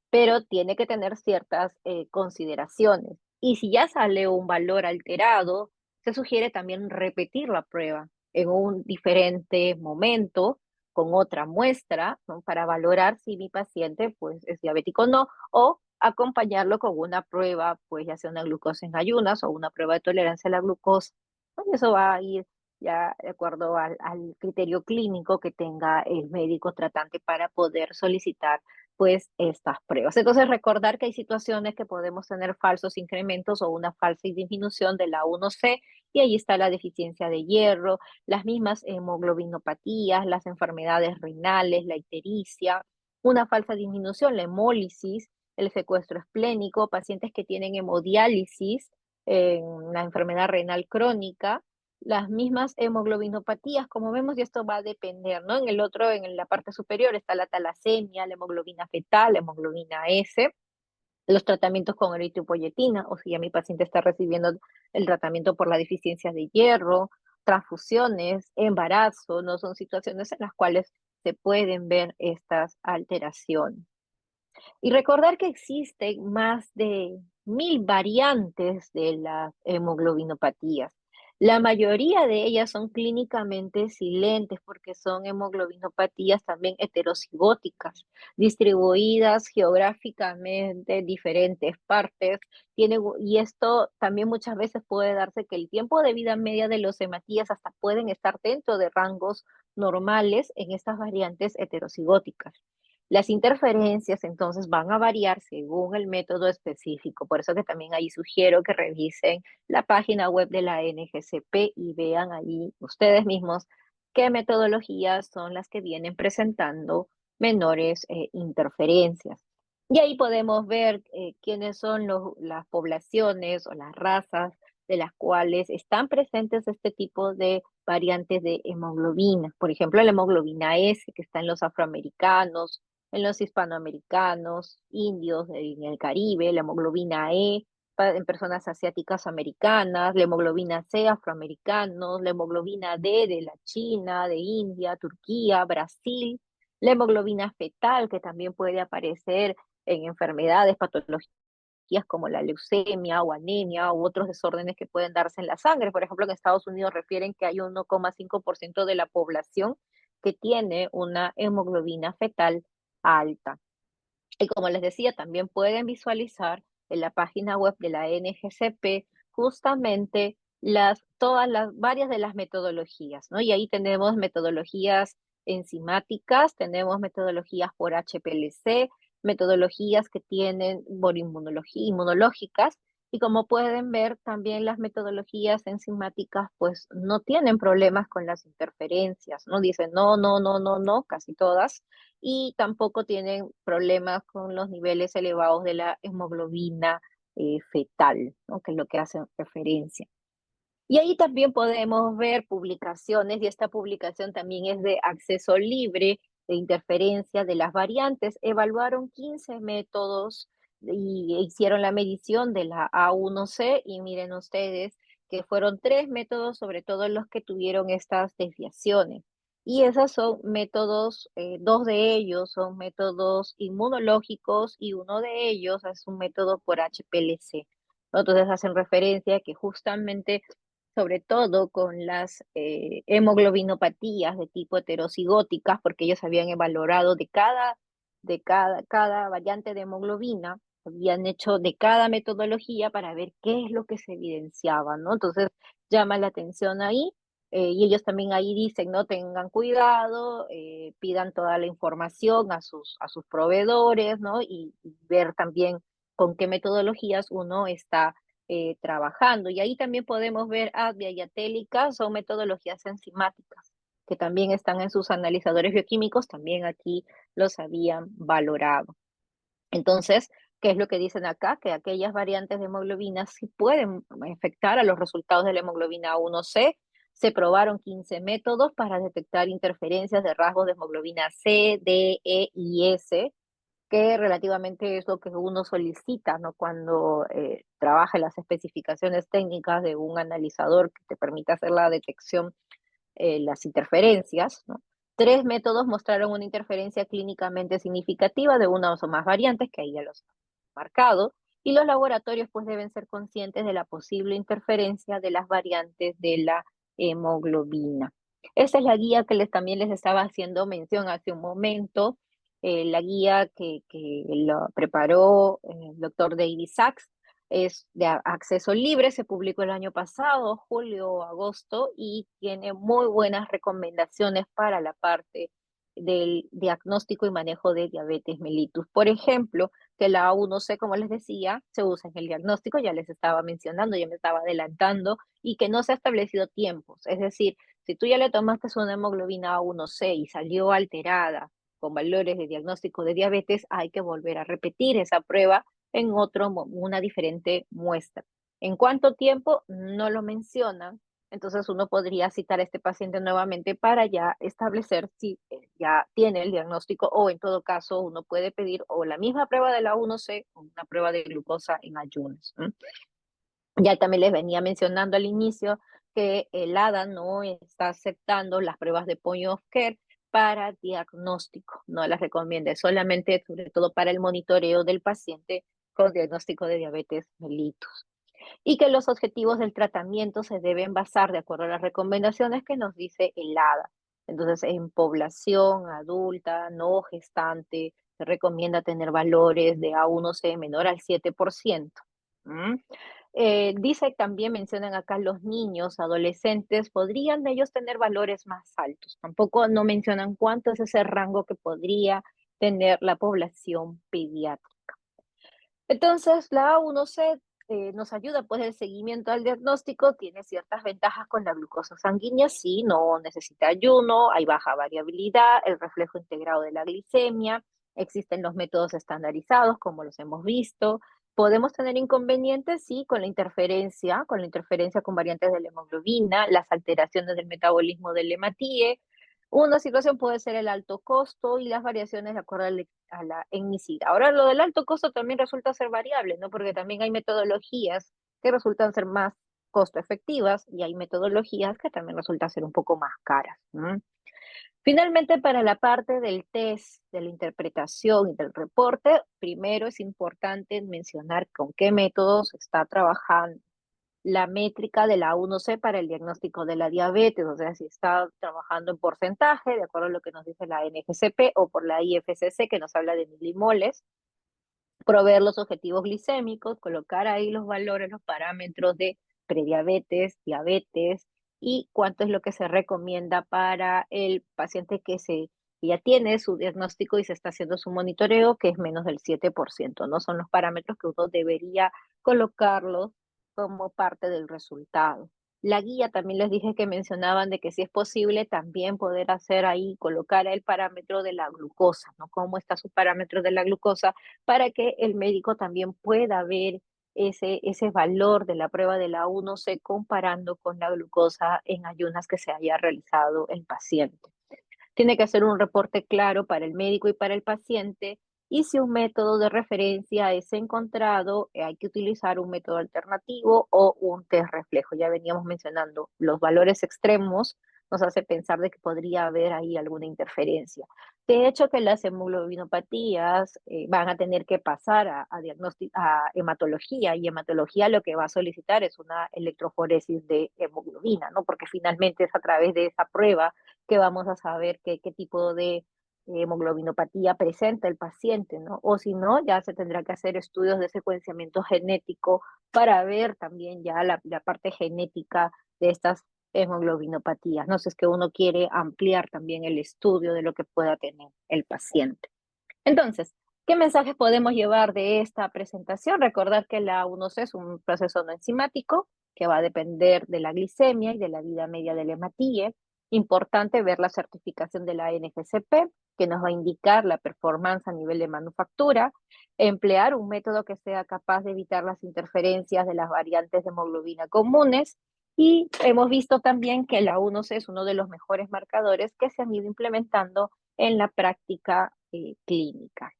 pero tiene que tener ciertas consideraciones. Y si ya sale un valor alterado, se sugiere también repetir la prueba en un diferente momento con otra muestra, ¿no? Para valorar si mi paciente pues, es diabético o no, o acompañarlo con una prueba, pues ya sea una glucosa en ayunas o una prueba de tolerancia a la glucosa. ¿No? Y eso va a ir ya de acuerdo al criterio clínico que tenga el médico tratante para poder solicitar pues estas pruebas. Entonces recordar que hay situaciones que podemos tener falsos incrementos o una falsa disminución de la A1C y ahí está la deficiencia de hierro, las mismas hemoglobinopatías, las enfermedades renales, la ictericia, una falsa disminución, la hemólisis, el secuestro esplénico, pacientes que tienen hemodiálisis, la enfermedad renal crónica, las mismas hemoglobinopatías, como vemos, y esto va a depender, ¿no? En el otro, en la parte superior está la talasemia, la hemoglobina fetal, la hemoglobina S, los tratamientos con eritropoyetina, o si ya mi paciente está recibiendo el tratamiento por la deficiencia de hierro, transfusiones, embarazo, no son situaciones en las cuales se pueden ver estas alteraciones. Y recordar que existen más de 1000 variantes de las hemoglobinopatías. La mayoría de ellas son clínicamente silentes porque son hemoglobinopatías también heterocigóticas, distribuidas geográficamente en diferentes partes. Y esto también muchas veces puede darse que el tiempo de vida media de los hematías hasta pueden estar dentro de rangos normales en estas variantes heterocigóticas. Las interferencias entonces van a variar según el método específico. Por eso que también ahí sugiero que revisen la página web de la NGCP y vean ahí ustedes mismos qué metodologías son las que vienen presentando menores interferencias. Y ahí podemos ver quiénes son las poblaciones o las razas de las cuales están presentes este tipo de variantes de hemoglobina. Por ejemplo, la hemoglobina S, que está en los afroamericanos, en los hispanoamericanos, indios en el Caribe, la hemoglobina E en personas asiáticas americanas, la hemoglobina C afroamericanos, la hemoglobina D de la China, de India, Turquía, Brasil, la hemoglobina fetal, que también puede aparecer en enfermedades, patologías como la leucemia o anemia u otros desórdenes que pueden darse en la sangre. Por ejemplo, en Estados Unidos refieren que hay 1,5% de la población que tiene una hemoglobina fetal alta. Y como les decía, también pueden visualizar en la página web de la NGCP justamente varias de las metodologías, ¿no? Y ahí tenemos metodologías enzimáticas, tenemos metodologías por HPLC, metodologías que tienen por inmunológicas, y como pueden ver, también las metodologías enzimáticas pues no tienen problemas con las interferencias, ¿no? Dicen no, no, no, no, no, casi todas, y tampoco tienen problemas con los niveles elevados de la hemoglobina fetal, ¿no? Que es lo que hacen referencia. Y ahí también podemos ver publicaciones, y esta publicación también es de acceso libre, de interferencia de las variantes. Evaluaron 15 métodos y hicieron la medición de la A1C, y miren ustedes que fueron 3 métodos, sobre todo los que tuvieron estas desviaciones. Y esos son métodos, 2 de ellos son métodos inmunológicos y uno de ellos es un método por HPLC, ¿no? Entonces hacen referencia a que justamente sobre todo con las hemoglobinopatías de tipo heterocigóticas, porque ellos habían valorado cada variante de hemoglobina, habían hecho de cada metodología para ver qué es lo que se evidenciaba, ¿no? Entonces llama la atención ahí, y ellos también ahí dicen, no tengan cuidado, pidan toda la información a sus proveedores, ¿no? Y ver también con qué metodologías uno está trabajando. Y ahí también podemos ver ADVIA y Atélica, son metodologías enzimáticas, que también están en sus analizadores bioquímicos, también aquí los habían valorado. Entonces, ¿qué es lo que dicen acá? Que aquellas variantes de hemoglobina sí pueden afectar a los resultados de la hemoglobina A1C. Se probaron 15 métodos para detectar interferencias de rasgos de hemoglobina C, D, E y S, que relativamente es lo que uno solicita, ¿no? Cuando trabaja en las especificaciones técnicas de un analizador que te permita hacer la detección, las interferencias, ¿no? 3 métodos mostraron una interferencia clínicamente significativa de una o más variantes, que ahí ya los he marcado, y los laboratorios pues deben ser conscientes de la posible interferencia de las variantes de la hemoglobina. Esa es la guía que también les estaba haciendo mención hace un momento, la guía que lo preparó el doctor David Sachs. Es de acceso libre, se publicó el año pasado, julio o agosto, y tiene muy buenas recomendaciones para la parte del diagnóstico y manejo de diabetes mellitus. Por ejemplo, que la A1C, como les decía, se usa en el diagnóstico, ya les estaba mencionando, ya me estaba adelantando, y que no se ha establecido tiempos. Es decir, si tú ya le tomaste una hemoglobina A1C y salió alterada con valores de diagnóstico de diabetes, hay que volver a repetir esa prueba en una diferente muestra. ¿En cuánto tiempo? No lo mencionan. Entonces uno podría citar a este paciente nuevamente para ya establecer si ya tiene el diagnóstico, o en todo caso uno puede pedir o la misma prueba de la A1C o una prueba de glucosa en ayunas. Ya también les venía mencionando al inicio que el ADA no está aceptando las pruebas de point of care para diagnóstico, no las recomienda, solamente sobre todo para el monitoreo del paciente con diagnóstico de diabetes mellitus. Y que los objetivos del tratamiento se deben basar de acuerdo a las recomendaciones que nos dice el ADA. Entonces, en población adulta, no gestante, se recomienda tener valores de A1C menor al 7%. Dice, también mencionan acá los niños, adolescentes, podrían ellos tener valores más altos. Tampoco no mencionan cuánto es ese rango que podría tener la población pediátrica. Entonces, la A1C nos ayuda, pues el seguimiento al diagnóstico tiene ciertas ventajas con la glucosa sanguínea, sí, no necesita ayuno, hay baja variabilidad, el reflejo integrado de la glicemia, existen los métodos estandarizados, como los hemos visto, Podemos tener inconvenientes, sí, con la interferencia con variantes de la hemoglobina, las alteraciones del metabolismo del hematíe. Una situación puede ser el alto costo y las variaciones de acuerdo a la etnicidad. Ahora, lo del alto costo también resulta ser variable, ¿no? Porque también hay metodologías que resultan ser más costo efectivas y hay metodologías que también resultan ser un poco más caras, ¿no? Finalmente, para la parte del test, de la interpretación y del reporte, primero es importante mencionar con qué métodos está trabajando la métrica de la A1C para el diagnóstico de la diabetes, o sea, si está trabajando en porcentaje, de acuerdo a lo que nos dice la NGCP, o por la IFCC, que nos habla de milimoles, proveer los objetivos glicémicos, colocar ahí los valores, los parámetros de prediabetes, diabetes y cuánto es lo que se recomienda para el paciente que ya tiene su diagnóstico y se está haciendo su monitoreo, que es menos del 7%, ¿no? Son los parámetros que uno debería colocarlos como parte del resultado. La guía también les dije que mencionaban de que si es posible también poder hacer ahí, colocar el parámetro de la glucosa, ¿no? ¿Cómo está su parámetro de la glucosa? Para que el médico también pueda ver ese valor de la prueba de la A1C comparando con la glucosa en ayunas que se haya realizado el paciente. Tiene que hacer un reporte claro para el médico y para el paciente. Y si un método de referencia es encontrado, hay que utilizar un método alternativo o un test reflejo. Ya veníamos mencionando los valores extremos, nos hace pensar de que podría haber ahí alguna interferencia. De hecho, que las hemoglobinopatías van a tener que pasar a hematología, y hematología lo que va a solicitar es una electroforesis de hemoglobina, ¿no? Porque finalmente es a través de esa prueba que vamos a saber qué tipo de hemoglobinopatía presenta el paciente, ¿no? O si no, ya se tendrá que hacer estudios de secuenciamiento genético para ver también ya la parte genética de estas hemoglobinopatías. No sé, es que uno quiere ampliar también el estudio de lo que pueda tener el paciente. Entonces, ¿qué mensajes podemos llevar de esta presentación? Recordar que la A1C es un proceso no enzimático que va a depender de la glicemia y de la vida media del hematíe. Importante ver la certificación de la NGCP, que nos va a indicar la performance a nivel de manufactura, emplear un método que sea capaz de evitar las interferencias de las variantes de hemoglobina comunes, y hemos visto también que la A1C es uno de los mejores marcadores que se han ido implementando en la práctica clínica.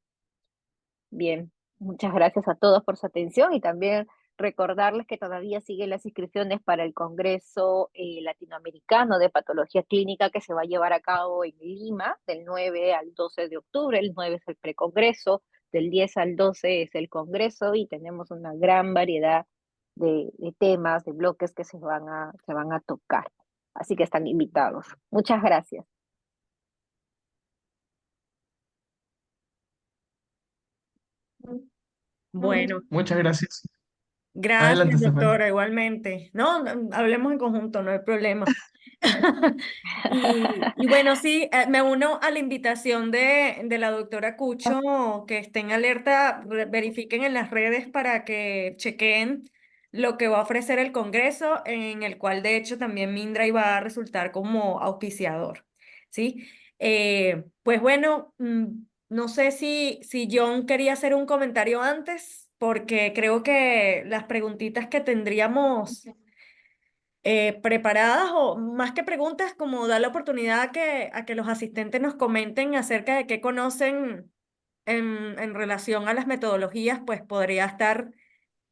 Bien, muchas gracias a todos por su atención y también recordarles que todavía siguen las inscripciones para el Congreso Latinoamericano de Patología Clínica, que se va a llevar a cabo en Lima del 9 al 12 de octubre. El 9 es el precongreso, del 10 al 12 es el congreso y tenemos una gran variedad de temas, de bloques que se van a tocar. Así que están invitados. Muchas gracias. Bueno, Muchas gracias. Adelante, gracias, Stephanie. doctora, igualmente. No, hablemos en conjunto, no hay problema. Y bueno, sí, me uno a la invitación de la doctora Cucho, que estén alerta, verifiquen en las redes para que chequeen lo que va a ofrecer el Congreso, en el cual de hecho también Mindra iba a resultar como auspiciador, ¿sí? Pues bueno, no sé si John quería hacer un comentario antes, porque creo que las preguntitas que tendríamos preparadas, o más que preguntas, como dar la oportunidad a que los asistentes nos comenten acerca de qué conocen en relación a las metodologías, pues podría estar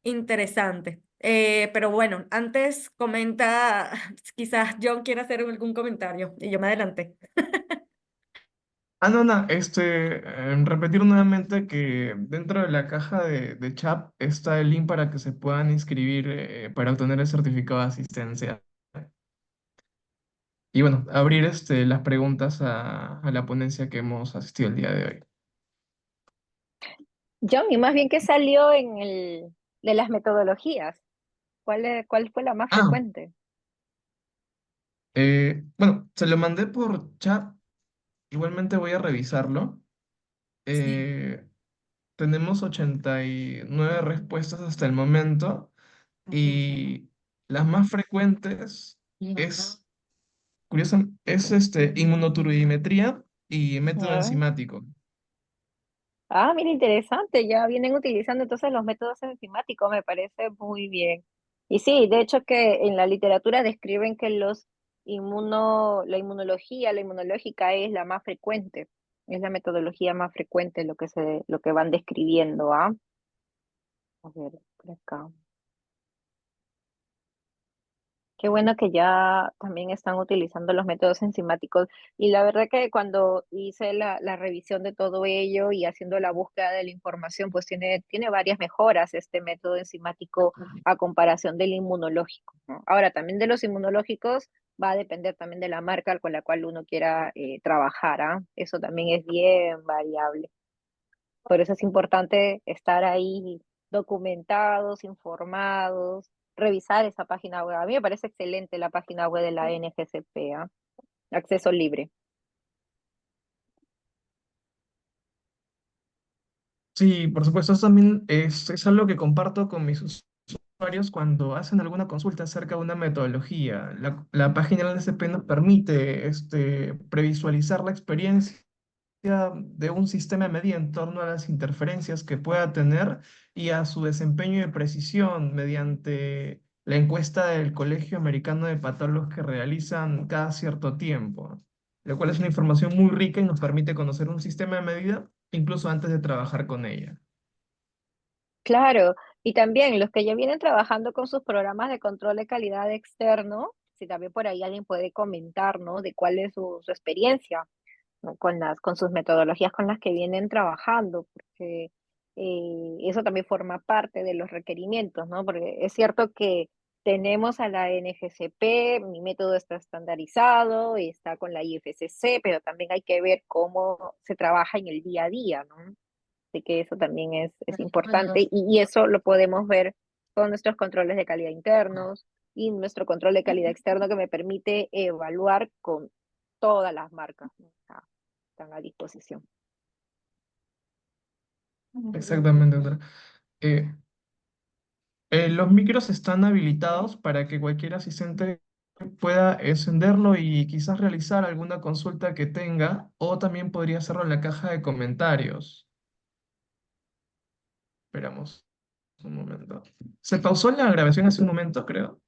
interesante. Pero bueno, antes comenta, quizás John quiera hacer algún comentario y yo me adelanté. No, no, repetir nuevamente que dentro de la caja de chat está el link para que se puedan inscribir para obtener el certificado de asistencia. Y bueno, abrir las preguntas a la ponencia que hemos asistido el día de hoy. John, y más bien, ¿qué salió de las metodologías? ¿Cuál fue la más Ah, frecuente? bueno, se lo mandé por chat, igualmente voy a revisarlo. Sí. Eh, Tenemos 89 respuestas hasta el momento y las más frecuentes es, es inmunoturbimetría y método Ya. enzimático. Mira, interesante, ya vienen utilizando entonces los métodos enzimáticos, me parece muy bien. Y sí, de hecho que en la literatura describen que la inmunología, la inmunológica es la más frecuente, es la metodología más frecuente lo que van describiendo, ¿ah? A ver, por acá. Qué bueno que ya también están utilizando los métodos enzimáticos. Y la verdad que cuando hice la revisión de todo ello y haciendo la búsqueda de la información, pues tiene varias mejoras este método enzimático a comparación del inmunológico, ¿no? Ahora, también de los inmunológicos va a depender también de la marca con la cual uno quiera trabajar, ¿ah? Eso también es bien variable. Por eso es importante estar ahí documentados, informados, revisar esa página web. A mí me parece excelente la página web de la NGCP, ¿ah? Acceso libre. Sí, por supuesto, eso también es algo que comparto con mis usuarios cuando hacen alguna consulta acerca de una metodología. La página del NSP nos permite previsualizar la experiencia de un sistema de medida en torno a las interferencias que pueda tener y a su desempeño de precisión mediante la encuesta del Colegio Americano de Patólogos que realizan cada cierto tiempo, lo cual es una información muy rica y nos permite conocer un sistema de medida incluso antes de trabajar con ella. Claro, y también los que ya vienen trabajando con sus programas de control de calidad externo, si también por ahí alguien puede comentar, ¿no? De cuál es su experiencia, ¿no? Con sus metodologías con las que vienen trabajando, porque eso también forma parte de los requerimientos, ¿no? Porque es cierto que tenemos a la NGCP, mi método está estandarizado y está con la IFSC, pero también hay que ver cómo se trabaja en el día a día, ¿no? Así que eso también es importante y eso lo podemos ver con nuestros controles de calidad internos y nuestro control de calidad externo que me permite evaluar con todas las marcas, ¿no? Están a disposición. Exactamente, doctora. Eh, los micros están habilitados para que cualquier asistente pueda encenderlo y quizás realizar alguna consulta que tenga, o también podría hacerlo en la caja de comentarios. Esperamos un momento. Se pausó la grabación hace un momento, creo.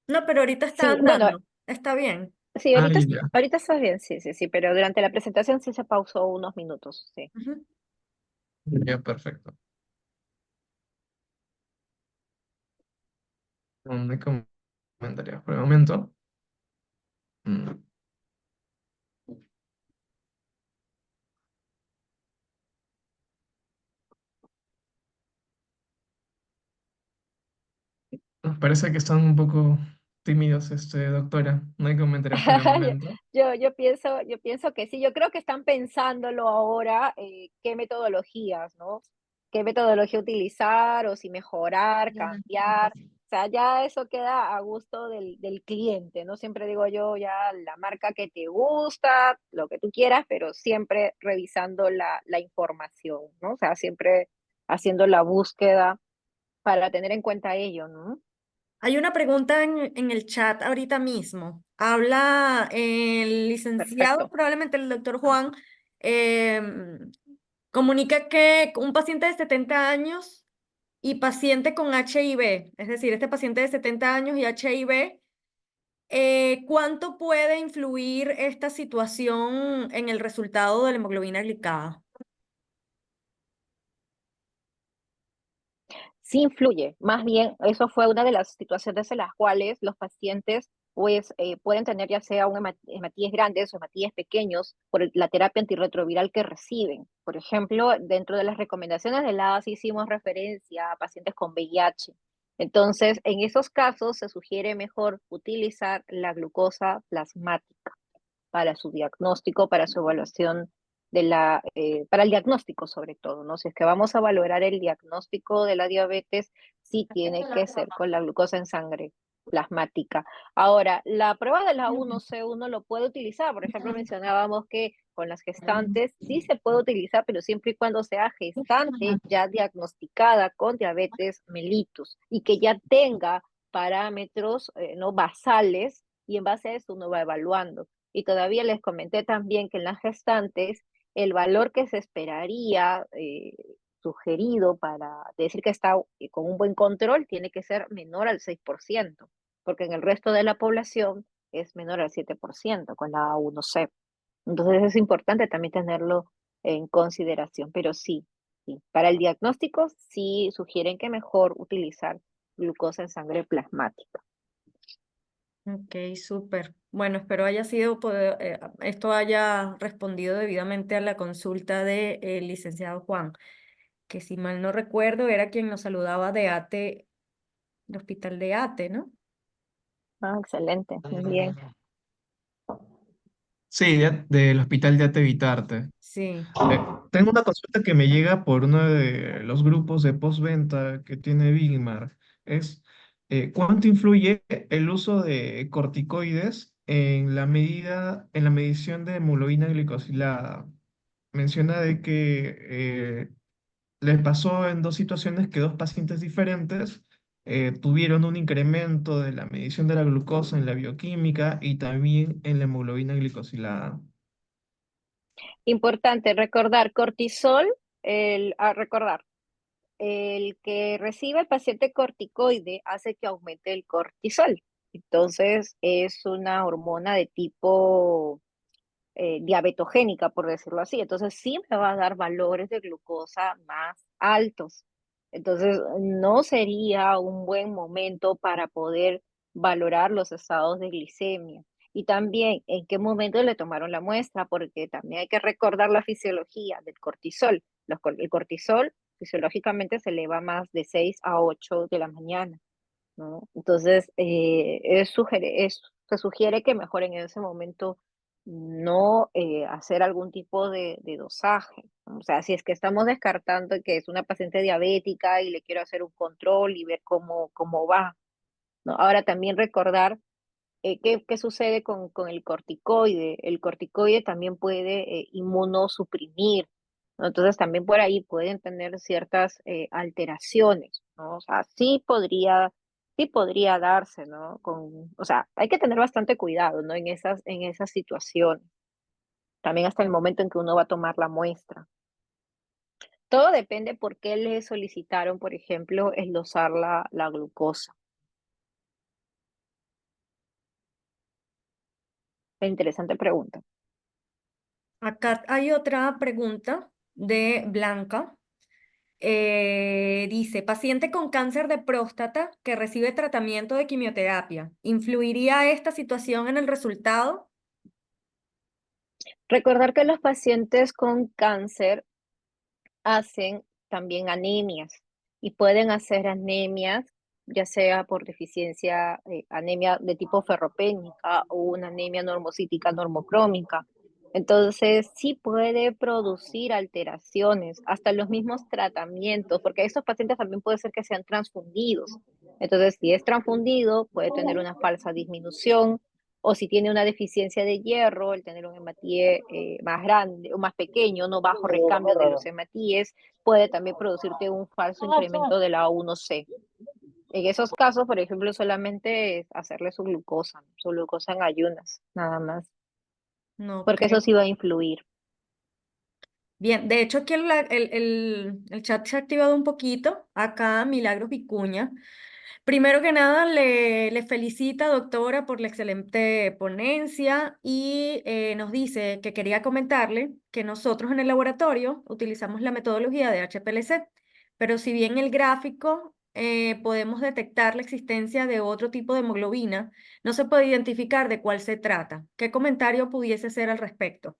No, pero ahorita está Sí, bueno, andando. Está bien. sí, Ah, ya, ahorita está bien, sí, sí, sí, pero durante la presentación sí se pausó unos minutos, sí. Ujú. ya, perfecto. No hay comentarios por el momento. Mm. Parece que están un poco tímidos, doctora. No hay comentarios por el momento. Yo pienso que sí, yo creo que están pensándolo ahora, qué metodologías, ¿no? ¿Qué metodología utilizar o si mejorar, cambiar? O sea, ya eso queda a gusto del cliente, ¿no? Siempre digo yo, ya la marca que te gusta, lo que tú quieras, pero siempre revisando la información, ¿no? O sea, siempre haciendo la búsqueda para tener en cuenta ello, ¿no? Hay una pregunta en el chat ahorita mismo. Habla el licenciado, Perfecto. probablemente el doctor Juan, comunica que un paciente de 70 años y paciente con HIV, es decir, este paciente de 70 años y HIV, ¿cuánto puede influir esta situación en el resultado de la hemoglobina glicada? Sí influye, más bien eso fue una de las situaciones en las cuales los pacientes pues pueden tener ya sea hematíes grandes o hematíes pequeños por la terapia antirretroviral que reciben. Por ejemplo, dentro de las recomendaciones de la AS hicimos referencia a pacientes con VIH. Entonces, en esos casos se sugiere mejor utilizar la glucosa plasmática para su diagnóstico, para su evaluación para el diagnóstico sobre todo, ¿no? Si es que vamos a valorar el diagnóstico de la diabetes, sí tiene que ser con la glucosa en sangre plasmática. Ahora, la prueba de la 1C1 lo puede utilizar, por ejemplo, mencionábamos que con las gestantes sí se puede utilizar, pero siempre y cuando sea gestante ya diagnosticada con diabetes mellitus y que ya tenga parámetros no basales y en base a eso uno va evaluando. Y todavía les comenté también que en las gestantes el valor que se esperaría sugerido para decir que está con un buen control tiene que ser menor al 6%, porque en el resto de la población es menor al 7% con la A1C. Entonces es importante también tenerlo en consideración, pero sí, sí. Para el diagnóstico sí sugieren que mejor utilizar glucosa en sangre plasmática. Ok, súper. Bueno, espero esto haya respondido debidamente a la consulta del licenciado Juan, que si mal no recuerdo era quien nos saludaba de ATE, del hospital de ATE, ¿no? Ah, excelente, muy bien. Sí, del hospital de Ate Vitarte. Sí. Tengo una consulta que me llega por uno de los grupos de postventa que tiene Bigmar. Es, ¿cuánto influye el uso de corticoides en en la medición de hemoglobina glicosilada? Menciona de que les pasó en dos situaciones que dos pacientes diferentes tuvieron un incremento de la medición de la glucosa en la bioquímica y también en la hemoglobina glicosilada. Importante recordar cortisol, recordar, el que recibe el paciente corticoide hace que aumente el cortisol. Entonces es una hormona de tipo diabetogénica, por decirlo así. Entonces sí me va a dar valores de glucosa más altos. Entonces no sería un buen momento para poder valorar los estados de glicemia. Y también en qué momento le tomaron la muestra, porque también hay que recordar la fisiología del cortisol. El cortisol fisiológicamente se eleva más de 6 a 8 de la mañana, ¿no? Entonces, se sugiere que mejor en ese momento no hacer algún tipo de dosaje, ¿no? O sea, si es que estamos descartando que es una paciente diabética y le quiero hacer un control y ver cómo va, ¿no? Ahora también recordar qué sucede con el corticoide. El corticoide también puede inmunosuprimir, ¿no? Entonces también por ahí pueden tener ciertas alteraciones, ¿no? O sea, sí podría darse, ¿no? O sea, hay que tener bastante cuidado, ¿no? En esas situaciones. También hasta el momento en que uno va a tomar la muestra. Todo depende por qué le solicitaron, por ejemplo, el dosar la glucosa. Interesante pregunta. Acá hay otra pregunta de Blanca. Dice, paciente con cáncer de próstata que recibe tratamiento de quimioterapia, ¿influiría esta situación en el resultado? Recordar que los pacientes con cáncer hacen también anemias y pueden hacer anemias, ya sea por deficiencia, anemia de tipo ferropénica o una anemia normocítica normocrómica. Entonces, sí puede producir alteraciones, hasta los mismos tratamientos, porque estos pacientes también puede ser que sean transfundidos. Entonces, si es transfundido, puede tener una falsa disminución, o si tiene una deficiencia de hierro, el tener un hematíe más grande o más pequeño, no bajo recambio de los hematíes, puede también producirte un falso incremento de la A1C. En esos casos, por ejemplo, solamente es hacerle su glucosa en ayunas, nada más, No, porque ok. eso sí va a influir. Bien, de hecho aquí el chat se ha activado un poquito. Acá Milagros Vicuña. Primero que nada, le felicita, doctora, por la excelente ponencia y nos dice que quería comentarle que nosotros en el laboratorio utilizamos la metodología de HPLC, pero si bien el gráfico podemos detectar la existencia de otro tipo de hemoglobina, no se puede identificar de cuál se trata. ¿Qué comentario pudiese ser al respecto?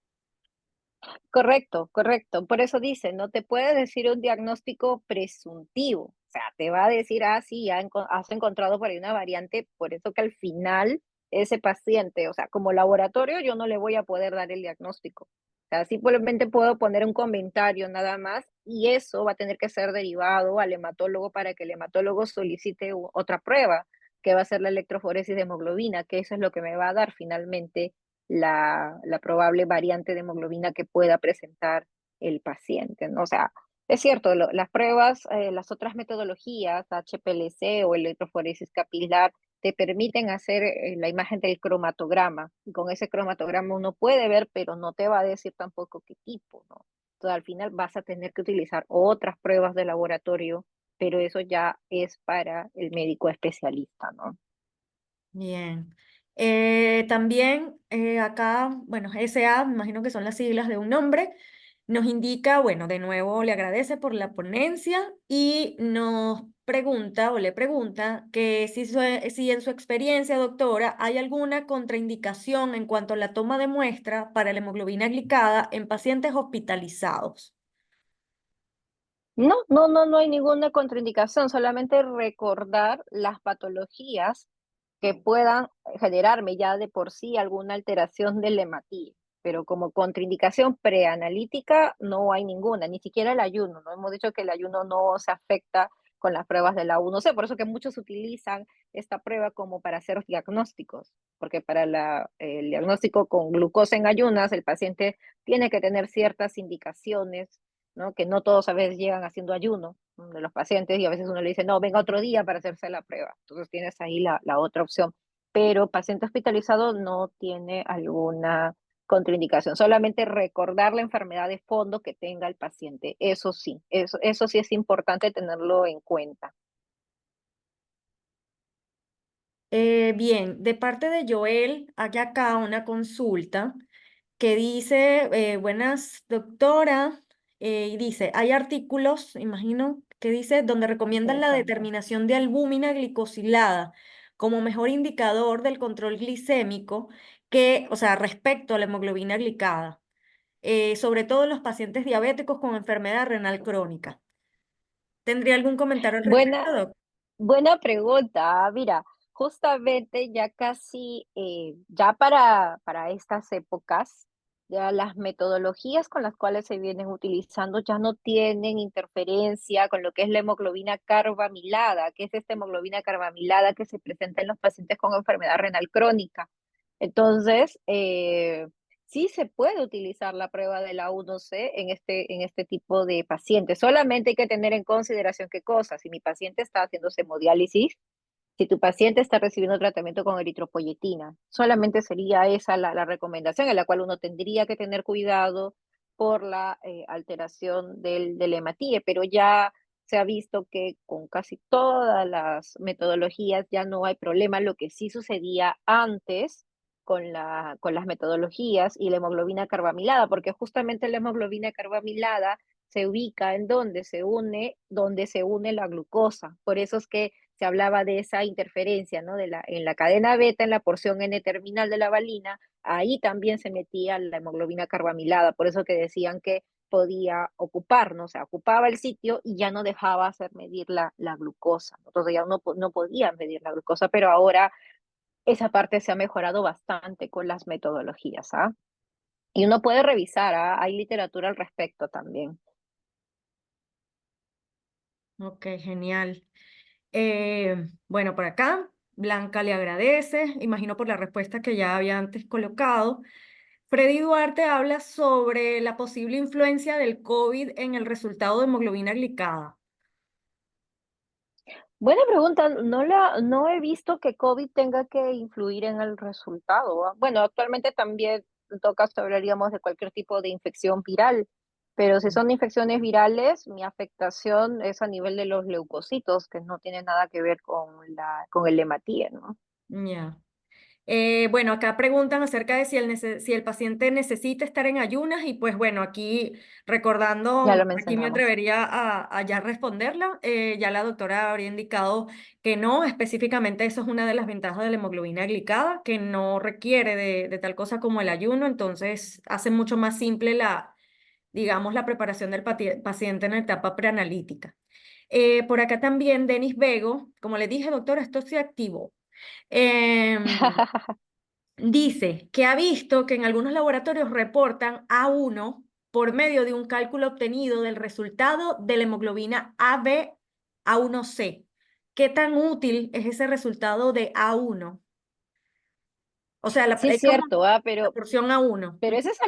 Correcto, correcto. Por eso dice, no te puede decir un diagnóstico presuntivo. O sea, te va a decir, ah, sí, has encontrado por ahí una variante, por eso que al final ese paciente, o sea, como laboratorio yo no le voy a poder dar el diagnóstico. O sea, simplemente puedo poner un comentario nada más y eso va a tener que ser derivado al hematólogo para que el hematólogo solicite otra prueba, que va a ser la electroforesis de hemoglobina, que eso es lo que me va a dar finalmente la probable variante de hemoglobina que pueda presentar el paciente, ¿no? O sea, es cierto, las pruebas, las otras metodologías, HPLC o electroforesis capilar, te permiten hacer la imagen del cromatograma. Y con ese cromatograma uno puede ver, pero no te va a decir tampoco qué tipo, ¿no? Entonces al final vas a tener que utilizar otras pruebas de laboratorio, pero eso ya es para el médico especialista, ¿no? Bien. También acá, bueno, SA, me imagino que son las siglas de un nombre, nos indica, bueno, de nuevo le agradece por la ponencia y nos pregunta o le pregunta que si en su experiencia, doctora, hay alguna contraindicación en cuanto a la toma de muestra para la hemoglobina glicada en pacientes hospitalizados. No, no, no, no hay ninguna contraindicación, solamente recordar las patologías que puedan generarme ya de por sí alguna alteración del hematíe, pero como contraindicación preanalítica no hay ninguna, ni siquiera el ayuno, ¿no? Hemos dicho que el ayuno no se afecta con las pruebas de la A1C, por eso que muchos utilizan esta prueba como para hacer diagnósticos, porque para el diagnóstico con glucosa en ayunas, el paciente tiene que tener ciertas indicaciones, ¿no? Que no todos a veces llegan haciendo ayuno, ¿no? De los pacientes y a veces uno le dice, no, venga otro día para hacerse la prueba. Entonces tienes ahí la otra opción. Pero paciente hospitalizado no tiene alguna contraindicación, solamente recordar la enfermedad de fondo que tenga el paciente. Eso sí, eso sí es importante tenerlo en cuenta. Bien, de parte de Joel, hay acá una consulta que dice, buenas doctora, y dice, hay artículos, imagino, que dice, donde recomiendan la Exacto. determinación de albúmina glicosilada como mejor indicador del control glicémico que, o sea, respecto a la hemoglobina glicada, sobre todo en los pacientes diabéticos con enfermedad renal crónica. ¿Tendría algún comentario al respecto, Buena, doc? Buena pregunta. Mira, justamente ya casi, ya para estas épocas, ya las metodologías con las cuales se vienen utilizando ya no tienen interferencia con lo que es la hemoglobina carbamilada, que es esta hemoglobina carbamilada que se presenta en los pacientes con enfermedad renal crónica. Entonces, sí se puede utilizar la prueba de la 1C en este tipo de pacientes. Solamente hay que tener en consideración qué cosa. Si mi paciente está haciéndose hemodiálisis, si tu paciente está recibiendo tratamiento con eritropoyetina, solamente sería esa la recomendación en la cual uno tendría que tener cuidado por la alteración del hematíe, pero ya se ha visto que con casi todas las metodologías ya no hay problema. Lo que sí sucedía antes con las metodologías y la hemoglobina carbamilada, porque justamente la hemoglobina carbamilada se ubica en donde se une la glucosa. Por eso es que se hablaba de esa interferencia, ¿no? En la cadena beta, en la porción N-terminal de la valina, ahí también se metía la hemoglobina carbamilada, por eso que decían que podía ocupar, ¿no? O sea, ocupaba el sitio y ya no dejaba hacer medir la glucosa, ¿no? Entonces ya no podía medir la glucosa, pero ahora esa parte se ha mejorado bastante con las metodologías, ¿ah? Y uno puede revisar, ¿ah? Hay literatura al respecto también. Ok, genial. Bueno, por acá, Blanca le agradece, imagino por la respuesta que ya había antes colocado. Freddy Duarte habla sobre la posible influencia del COVID en el resultado de hemoglobina glicada. Buena pregunta, no he visto que COVID tenga que influir en el resultado, ¿ah? Bueno, actualmente también en todo caso hablaríamos de cualquier tipo de infección viral, pero si son infecciones virales, mi afectación es a nivel de los leucocitos, que no tiene nada que ver con el hematíe, ¿no? Ya. Bueno, acá preguntan acerca de si el paciente necesita estar en ayunas y pues bueno, aquí Ya recordando, lo aquí me mencionamos. atrevería a ya responderla. Ya la doctora habría indicado que no, específicamente eso es una de las ventajas de la hemoglobina glicada, que no requiere de tal cosa como el ayuno, entonces hace mucho más simple digamos, la preparación del paciente en la etapa preanalítica. Por acá también Denis Vego, como le dije, doctora, esto se activó. Em, Dice que ha visto que en algunos laboratorios reportan A1 por medio de un cálculo obtenido del resultado de la hemoglobina AB A1C. ¿Qué tan útil es ese resultado de A1? O sea, Sí es es como cierto, ¿ah? la porción A1. Pero ese es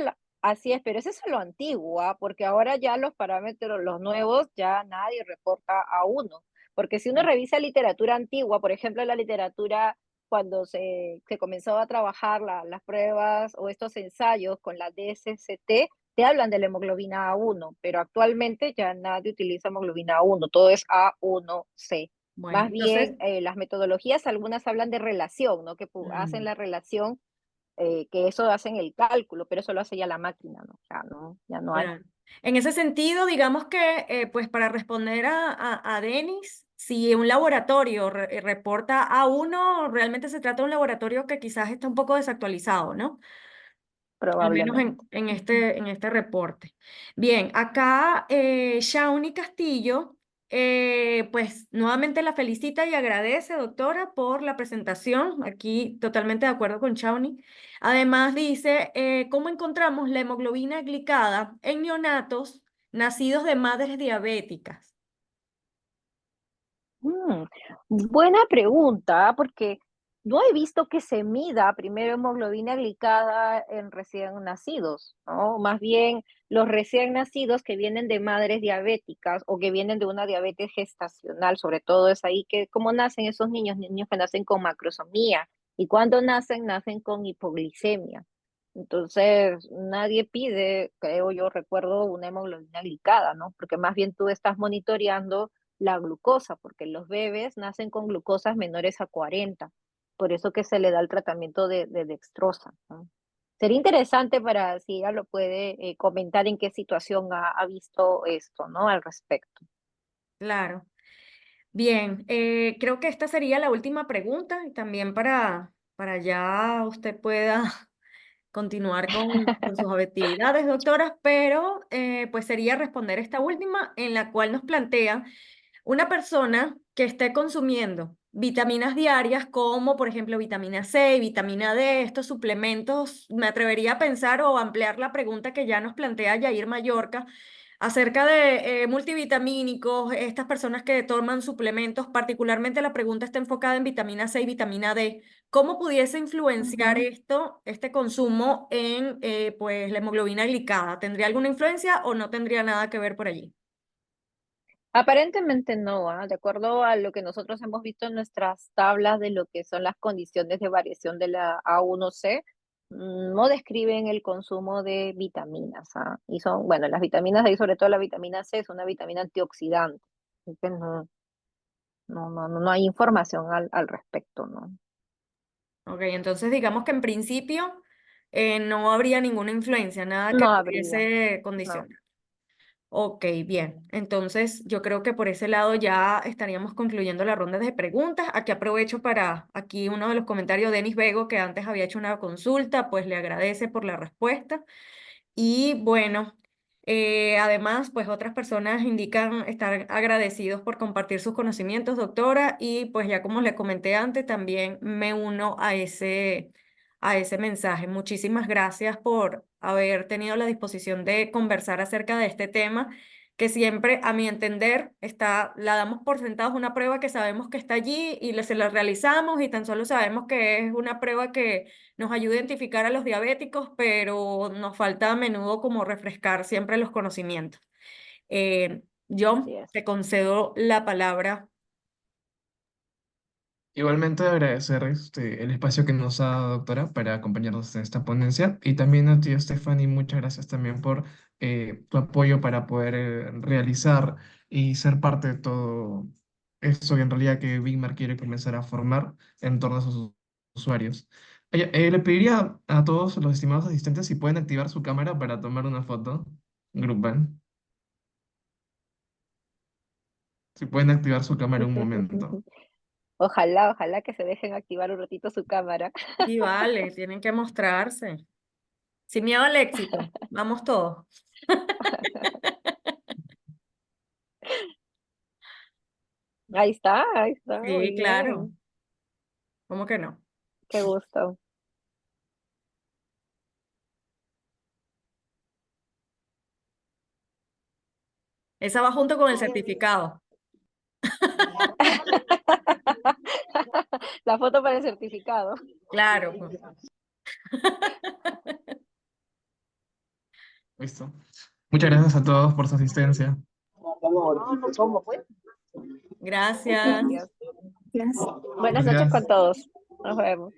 así es, pero ese es a lo antiguo, ¿ah? Porque ahora ya los parámetros, los nuevos, ya nadie reporta a uno. Porque si uno revisa literatura antigua, por ejemplo, la literatura cuando se comenzó a trabajar las pruebas o estos ensayos con la DSCT, te hablan de la hemoglobina A1, pero actualmente ya nadie utiliza hemoglobina A1, todo es A1C. Bueno, Más entonces, bien, las metodologías, algunas hablan de relación, ¿no? Que hacen mm, la relación, que eso hacen el cálculo, pero eso lo hace ya la máquina, ¿no? Ya no hay. claro. En ese sentido, digamos que, pues para responder a Denis, si un laboratorio reporta a uno, realmente se trata de un laboratorio que quizás está un poco desactualizado, ¿no? Al menos Probablemente. en este reporte. Bien, acá Shawnee Castillo, pues nuevamente la felicita y agradece, doctora, por la presentación. Aquí totalmente de acuerdo con Shawnee. Además dice, ¿cómo encontramos la hemoglobina glicada en neonatos nacidos de madres diabéticas? Mm, buena pregunta, porque no he visto que se mida primero hemoglobina glicada en recién nacidos, ¿no? Más bien los recién nacidos que vienen de madres diabéticas o que vienen de una diabetes gestacional, sobre todo es ahí que cómo nacen esos niños, niños que nacen con macrosomía y cuando nacen, nacen con hipoglicemia. Entonces, nadie pide, creo yo, recuerdo una hemoglobina glicada, ¿no? Porque más bien tú estás monitoreando la glucosa, porque los bebés nacen con glucosas menores a 40, por eso que se le da el tratamiento de dextrosa, ¿no? Sería interesante para si ella lo puede comentar en qué situación ha visto esto, ¿no? Al respecto. Claro. Bien, creo que esta sería la última pregunta y también para ya usted pueda continuar con sus actividades, doctoras, pero pues sería responder esta última en la cual nos plantea una persona que esté consumiendo vitaminas diarias como por ejemplo vitamina C y vitamina D, estos suplementos, me atrevería a pensar o ampliar la pregunta que ya nos plantea Yair Mallorca acerca de multivitamínicos, estas personas que toman suplementos, particularmente la pregunta está enfocada en vitamina C y vitamina D. ¿Cómo pudiese influenciar Ujú. esto, este consumo en pues la hemoglobina glicada? ¿Tendría alguna influencia o no tendría nada que ver por allí? Aparentemente no, ¿ah? De acuerdo a lo que nosotros hemos visto en nuestras tablas de lo que son las condiciones de variación de la A1C, no describen el consumo de vitaminas, ¿ah? Y son, bueno, las vitaminas ahí, sobre todo la vitamina C, es una vitamina antioxidante. Entonces no hay información al respecto, ¿no? Ok, entonces digamos que en principio no habría ninguna influencia, nada que No habría, pudiese no. condicionar. Ok, bien. Entonces, yo creo que por ese lado ya estaríamos concluyendo la ronda de preguntas. Aquí aprovecho para, aquí uno de los comentarios, Denis Vego, que antes había hecho una consulta, pues le agradece por la respuesta. Y bueno, además, pues otras personas indican estar agradecidos por compartir sus conocimientos, doctora, y pues ya como les comenté antes, también me uno a ese mensaje. Muchísimas gracias por haber tenido la disposición de conversar acerca de este tema que siempre, a mi entender, está, la damos por sentado, es una prueba que sabemos que está allí y se la realizamos y tan solo sabemos que es una prueba que nos ayuda a identificar a los diabéticos, pero nos falta a menudo como refrescar siempre los conocimientos. Así John, es. te concedo la palabra. Igualmente agradecer el espacio que nos ha dado, doctora, para acompañarnos en esta ponencia. Y también a ti, Stephanie, muchas gracias también por tu apoyo para poder realizar y ser parte de todo esto que en realidad que Bigmar quiere comenzar a formar en torno a sus usuarios. Oye, le pediría a todos los estimados asistentes si pueden activar su cámara para tomar una foto grupal. Si pueden activar su cámara un momento. Ojalá que se dejen activar un ratito su cámara. Y vale, tienen que mostrarse. Sin miedo al éxito. Vamos todos. Ahí está, muy Sí, claro. bien. ¿Cómo que no? Qué gusto. Esa va junto con el certificado. La foto para el certificado. Claro, pues. Listo. Muchas gracias a todos por su asistencia. Gracias. Gracias. Buenas noches con todos. Nos vemos.